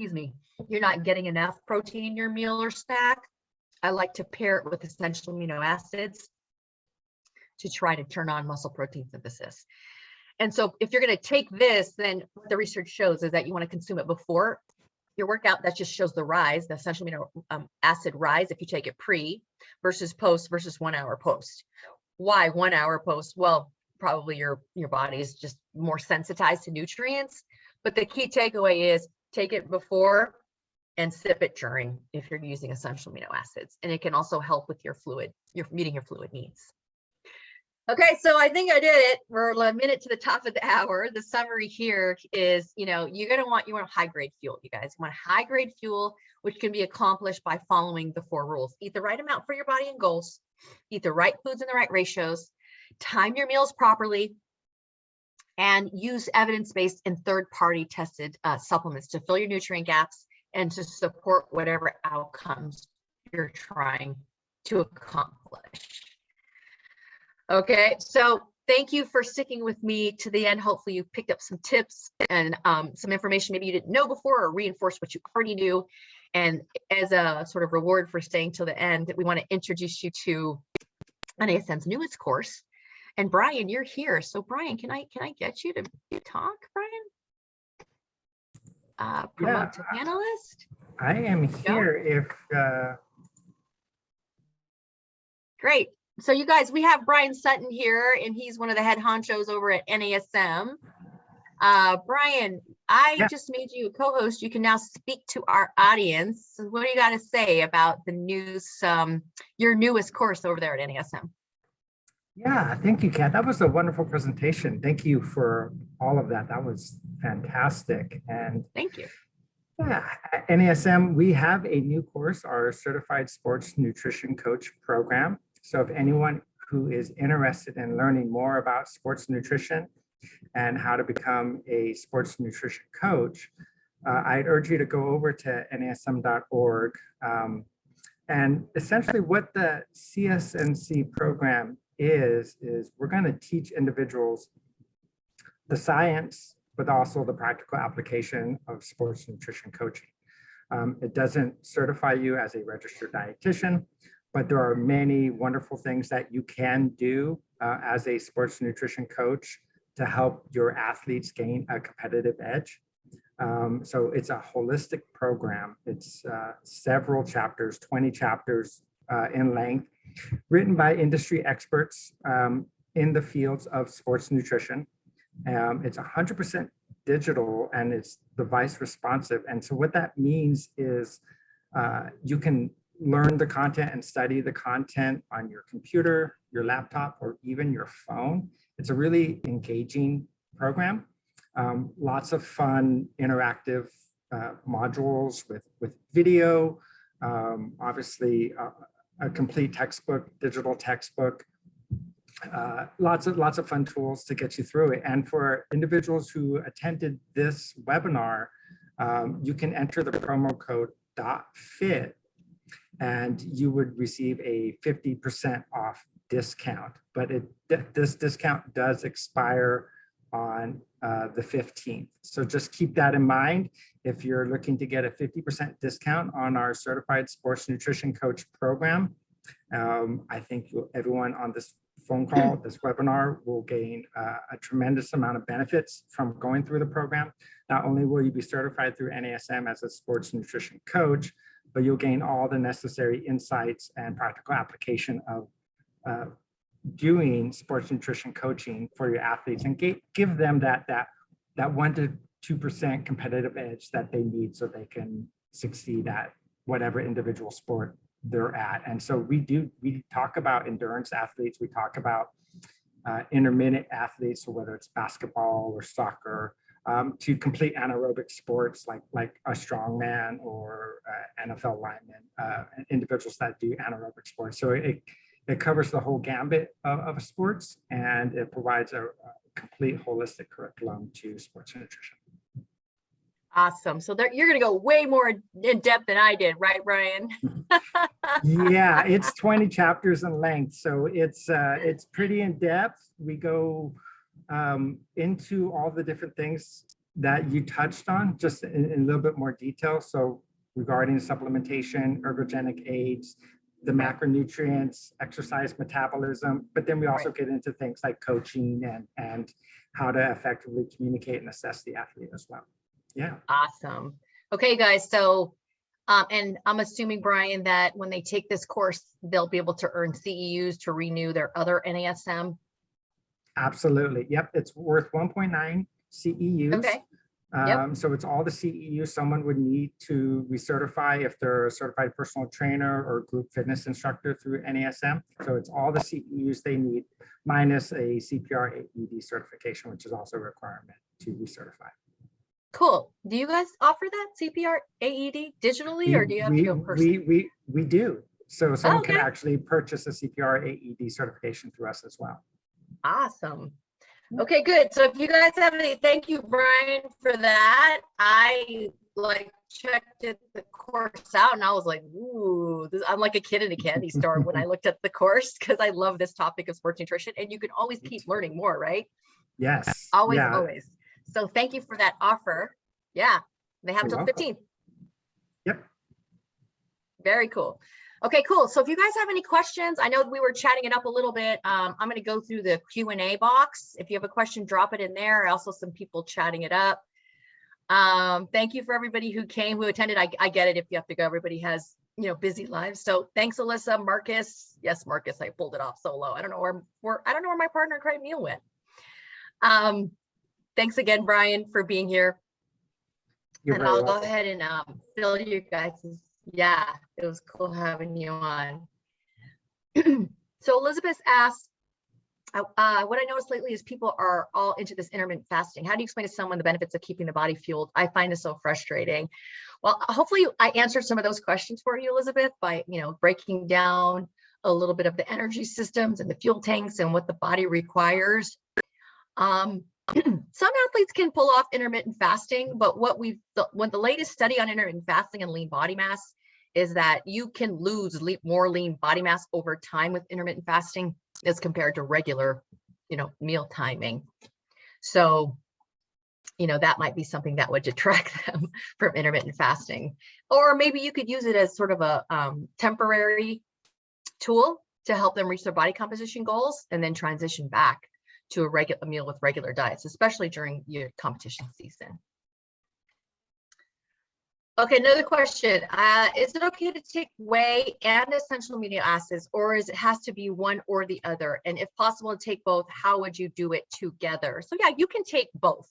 you're not getting enough protein in your meal or snack. I like to pair it with essential amino acids to try to turn on muscle protein synthesis. And so if you're going to take this, then what the research shows is that you want to consume it before your workout. That just shows the rise, the essential amino acid rise, if you take it pre versus post versus 1 hour post. Why 1 hour post? Well, probably your body is just more sensitized to nutrients. But the key takeaway is take it before and sip it during if you're using essential amino acids. And it can also help with your fluid, meeting your fluid needs. Okay, so I think I did it. We're a minute to the top of the hour. The summary here is, you want high grade fuel, you guys. You want high grade fuel, which can be accomplished by following the 4 rules. Eat the right amount for your body and goals, eat the right foods in the right ratios, time your meals properly, and use evidence-based and third-party tested supplements to fill your nutrient gaps and to support whatever outcomes you're trying to accomplish. Okay, so thank you for sticking with me to the end. Hopefully you picked up some tips and some information maybe you didn't know before, or reinforced what you already knew. And as a sort of reward for staying till the end, we want to introduce you to NASM's newest course. And Brian, you're here. So Brian, can I get you to talk, Brian? Promote to panelist. I am here if Great. So you guys, we have Brian Sutton here, and he's one of the head honchos over at NASM. Brian, I just made you a co-host. You can now speak to our audience. What do you got to say about the news, your newest course over there at NASM? Yeah, thank you, Kat. That was a wonderful presentation. Thank you for all of that. That was fantastic. And thank you. Yeah, at NASM, we have a new course, our Certified Sports Nutrition Coach program. So if anyone who is interested in learning more about sports nutrition and how to become a sports nutrition coach, I'd urge you to go over to nasm.org. And essentially what the CSNC program is we're going to teach individuals the science, but also the practical application of sports nutrition coaching. It doesn't certify you as a registered dietitian, but there are many wonderful things that you can do as a sports nutrition coach to help your athletes gain a competitive edge. So it's a holistic program. It's several chapters, 20 chapters in length, written by industry experts in the fields of sports nutrition. It's 100% digital and it's device responsive. And so what that means is you can learn the content and study the content on your computer, your laptop, or even your phone. It's a really engaging program. Lots of fun, interactive modules with video, obviously a complete textbook, digital textbook, lots of fun tools to get you through it. And for individuals who attended this webinar, you can enter the promo code dotFIT and you would receive a 50% off discount. But this discount does expire on the 15th. So just keep that in mind. If you're looking to get a 50% discount on our Certified Sports Nutrition Coach program, I think everyone on this phone call, this webinar, will gain a tremendous amount of benefits from going through the program. Not only will you be certified through NASM as a sports nutrition coach, but you'll gain all the necessary insights and practical application of doing sports nutrition coaching for your athletes and give them that 1 to 2% competitive edge that they need so they can succeed at whatever individual sport they're at. And so we talk about endurance athletes, we talk about intermittent athletes, so whether it's basketball or soccer, to complete anaerobic sports like a strongman or NFL lineman, individuals that do anaerobic sports. So it covers the whole gambit of sports, and it provides a complete holistic curriculum to sports nutrition. Awesome. So you're going to go way more in depth than I did, right, Brian? Yeah, it's 20 chapters in length, so it's pretty in depth. We go into all the different things that you touched on, just in a little bit more detail. So regarding supplementation, ergogenic aids, the macronutrients, exercise metabolism, but then we also get into things like coaching and how to effectively communicate and assess the athlete as well. Yeah. Awesome. Okay, guys. So, and I'm assuming, Brian, that when they take this course, they'll be able to earn CEUs to renew their other NASM. Absolutely. Yep. It's worth 1.9 CEUs. Okay. So it's all the CEUs someone would need to recertify if they're a certified personal trainer or group fitness instructor through NASM. So it's all the CEUs they need, minus a CPR AED certification, which is also a requirement to recertify. Cool. Do you guys offer that CPR AED digitally, or do you have to go personally? We do. So someone can actually purchase a CPR AED certification through us as well. Awesome. Okay, good. So if you guys have any, thank you, Brian, for that. I checked the course out and I was like, ooh, I'm like a kid in a candy store when I looked at the course, because I love this topic of sports nutrition, and you can always keep learning more, right? Yes. Always. So thank you for that offer. Yeah, they have until the 15th. Yep. Very cool. Okay, cool. So if you guys have any questions, I know we were chatting it up a little bit. I'm going to go through the Q&A box. If you have a question, drop it in there. Also, some people chatting it up. Thank you for everybody who came, who attended. I get it if you have to go. Everybody has, busy lives. So thanks, Alyssa, Marcus. Yes, Marcus, I pulled it off solo. I don't know where my partner Craig Neal went. Thanks again, Brian, for being here. And I'll go ahead and fill you guys. Yeah, it was cool having you on. So Elizabeth asked, what I noticed lately is people are all into this intermittent fasting. How do you explain to someone the benefits of keeping the body fueled? I find this so frustrating. Well, hopefully I answered some of those questions for you, Elizabeth, by breaking down a little bit of the energy systems and the fuel tanks and what the body requires. Some athletes can pull off intermittent fasting, but what the latest study on intermittent fasting and lean body mass is that you can lose more lean body mass over time with intermittent fasting as compared to regular, meal timing. So, that might be something that would detract them from intermittent fasting. Or maybe you could use it as sort of a temporary tool to help them reach their body composition goals and then transition back to a meal with regular diets, especially during your competition season. Okay, another question. Is it okay to take whey and essential amino acids, or has to be one or the other? And if possible to take both, how would you do it together? So yeah, you can take both,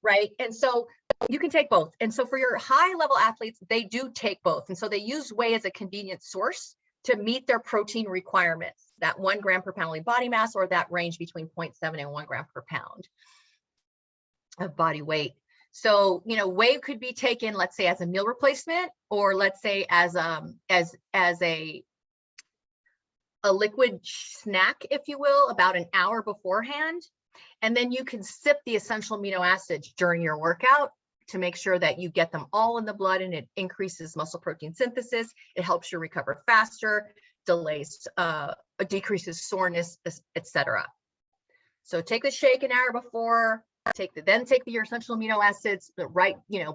right? And so you can take both. And so for your high level athletes, they do take both. And so they use whey as a convenient source to meet their protein requirements, that 1 gram per pound lean body mass, or that range between 0.7 and 1 gram per pound of body weight. So, whey could be taken, let's say, as a meal replacement, or let's say as a liquid snack, if you will, about an hour beforehand. And then you can sip the essential amino acids during your workout to make sure that you get them all in the blood, and it increases muscle protein synthesis. It helps you recover faster, decreases soreness, etc. So take the shake an hour before. Take your essential amino acids, but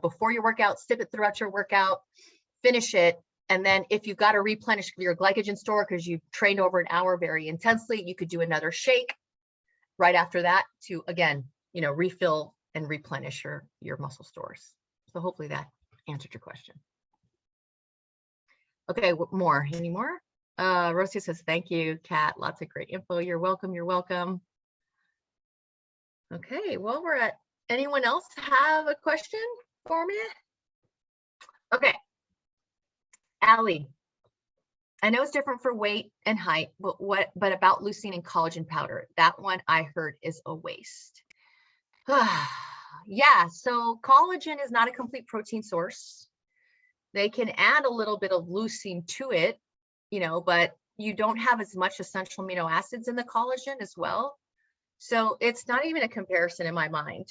before your workout, sip it throughout your workout, finish it. And then if you've got to replenish your glycogen store because you've trained over an hour very intensely, you could do another shake right after that to, again, refill and replenish your muscle stores. So hopefully that answered your question. Okay, any more? Rosie says, thank you, Kat. Lots of great info. You're welcome. You're welcome. Okay, well, anyone else have a question for me? Okay, Allie, I know it's different for weight and height, but about leucine and collagen powder, that one I heard is a waste. Yeah, so collagen is not a complete protein source. They can add a little bit of leucine to it, but you don't have as much essential amino acids in the collagen as well. So it's not even a comparison in my mind.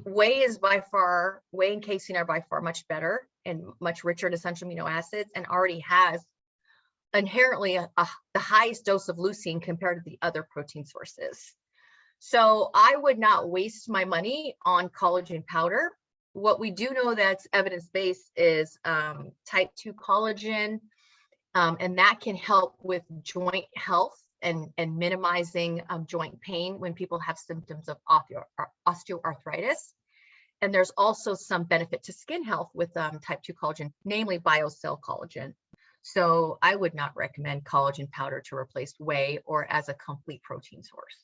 Whey and casein are by far much better and much richer in essential amino acids, and already has inherently the highest dose of leucine compared to the other protein sources. So I would not waste my money on collagen powder. What we do know that's evidence-based is type 2 collagen, and that can help with joint health and minimizing joint pain when people have symptoms of osteoarthritis. And there's also some benefit to skin health with type 2 collagen, namely BioCell collagen. So I would not recommend collagen powder to replace whey or as a complete protein source.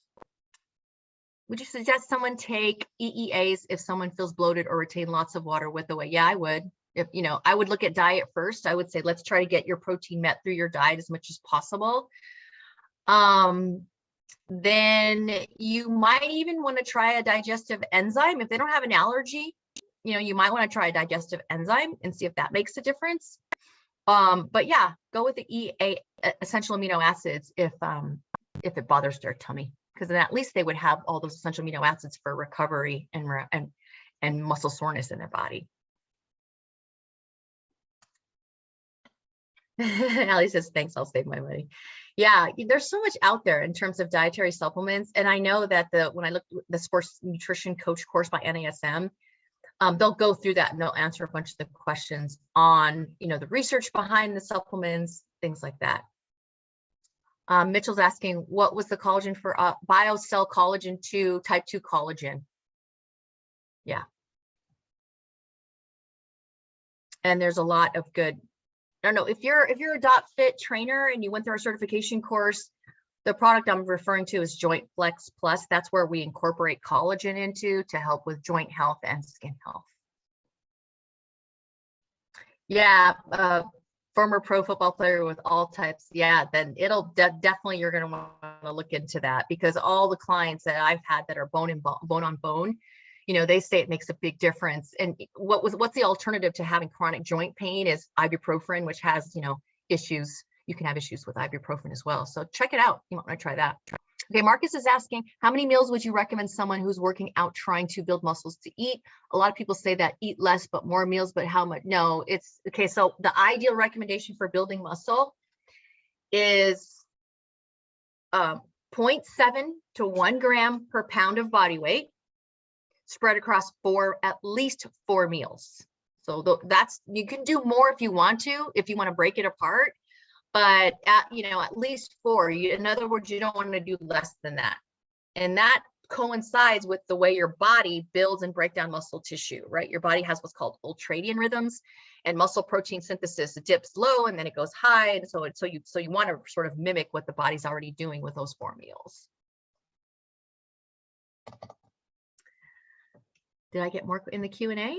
Would you suggest someone take EEAs if someone feels bloated or retain lots of water with the whey? Yeah, I would. I would look at diet first. I would say, let's try to get your protein met through your diet as much as possible. Then you might even want to try a digestive enzyme. If they don't have an allergy, you might want to try a digestive enzyme and see if that makes a difference. But yeah, go with the EA essential amino acids if it bothers their tummy, because then at least they would have all those essential amino acids for recovery and muscle soreness in their body. Ali says, thanks, I'll save my money. Yeah, there's so much out there in terms of dietary supplements. And I know that when I looked at the sports nutrition coach course by NASM, they'll go through that and they'll answer a bunch of the questions on, the research behind the supplements, things like that. Mitchell's asking, what was the collagen for BioCell collagen 2, type 2 collagen? Yeah. And there's a lot of good, I don't know, if you're a dotFIT trainer and you went through our certification course, the product I'm referring to is Joint Flex Plus. That's where we incorporate collagen into to help with joint health and skin health. Yeah, former pro football player with all types. Yeah, then it'll definitely, you're going to want to look into that, because all the clients that I've had that are bone on bone, they say it makes a big difference. And what's the alternative to having chronic joint pain is ibuprofen, which has, issues. You can have issues with ibuprofen as well. So check it out. You might want to try that. Okay, Marcus is asking, how many meals would you recommend someone who's working out trying to build muscles to eat? A lot of people say that eat less but more meals, but how much? No, it's okay. So the ideal recommendation for building muscle is 0.7 to 1 gram per pound of body weight, spread across at least 4 meals. So you can do more if you want to break it apart. But at least 4. In other words, you don't want to do less than that. And that coincides with the way your body builds and breaks down muscle tissue, right? Your body has what's called ultradian rhythms, and muscle protein synthesis dips low and then it goes high. And so you want to sort of mimic what the body's already doing with those 4 meals. Did I get more in the Q&A?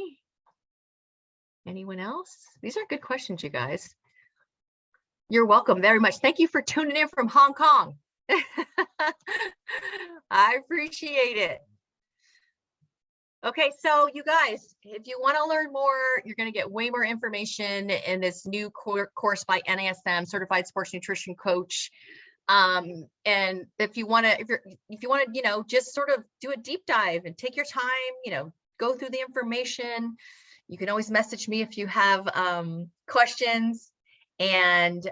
Anyone else? These are good questions, you guys. You're welcome very much. Thank you for tuning in from Hong Kong. I appreciate it. Okay, so you guys, if you want to learn more, you're going to get way more information in this new course by NASM, Certified Sports Nutrition Coach. And if you want to, just sort of do a deep dive and take your time, go through the information. You can always message me if you have questions. And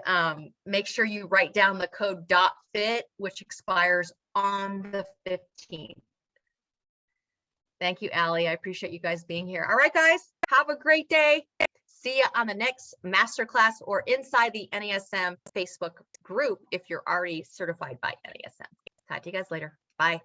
make sure you write down the code dotFIT, which expires on the 15th. Thank you, Ali. I appreciate you guys being here. All right, guys, have a great day. See you on the next masterclass or inside the NASM Facebook group if you're already certified by NASM. Talk to you guys later. Bye.